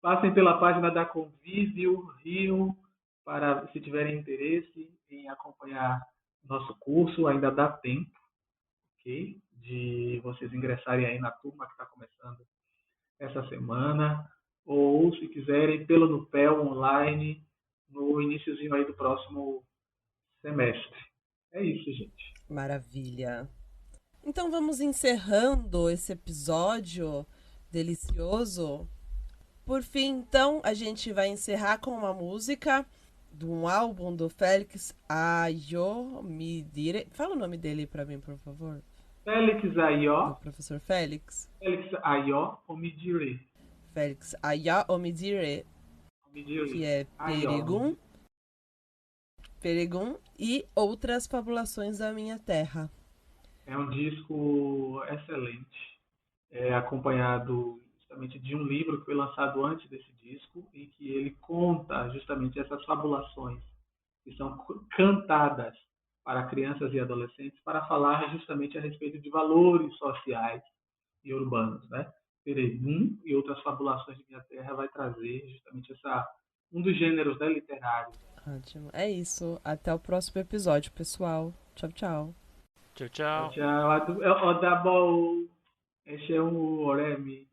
Passem pela página da Convívio Rio, para, se tiverem interesse em acompanhar nosso curso, ainda dá tempo, ok? De vocês ingressarem aí na turma que está começando essa semana, ou se quiserem, pelo Nupel online, no iniciozinho aí do próximo semestre. É isso, gente. Maravilha. Então vamos encerrando esse episódio delicioso. Por fim, então, a gente vai encerrar com uma música de um álbum do Félix Ayomidire. Fala o nome dele para mim, por favor. Félix Ayó. Do professor Félix. Félix Ayó Omidire. Félix Ayá Omidire. Que é Peregum e Outras Fabulações da Minha Terra. É um disco excelente, acompanhado justamente de um livro que foi lançado antes desse disco e que ele conta justamente essas fabulações que são cantadas para crianças e adolescentes para falar justamente a respeito de valores sociais e urbanos, né? Peregum e outras fabulações de Minha Terra vai trazer justamente um dos gêneros, né, literários. Ótimo. É isso. Até o próximo episódio, pessoal. Tchau, tchau. Tchau, tchau. Tchau. Odabo. Esse é o Oremi.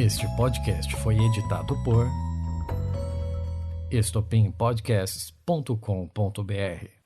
Este podcast foi editado por estopimpodcasts.com.br.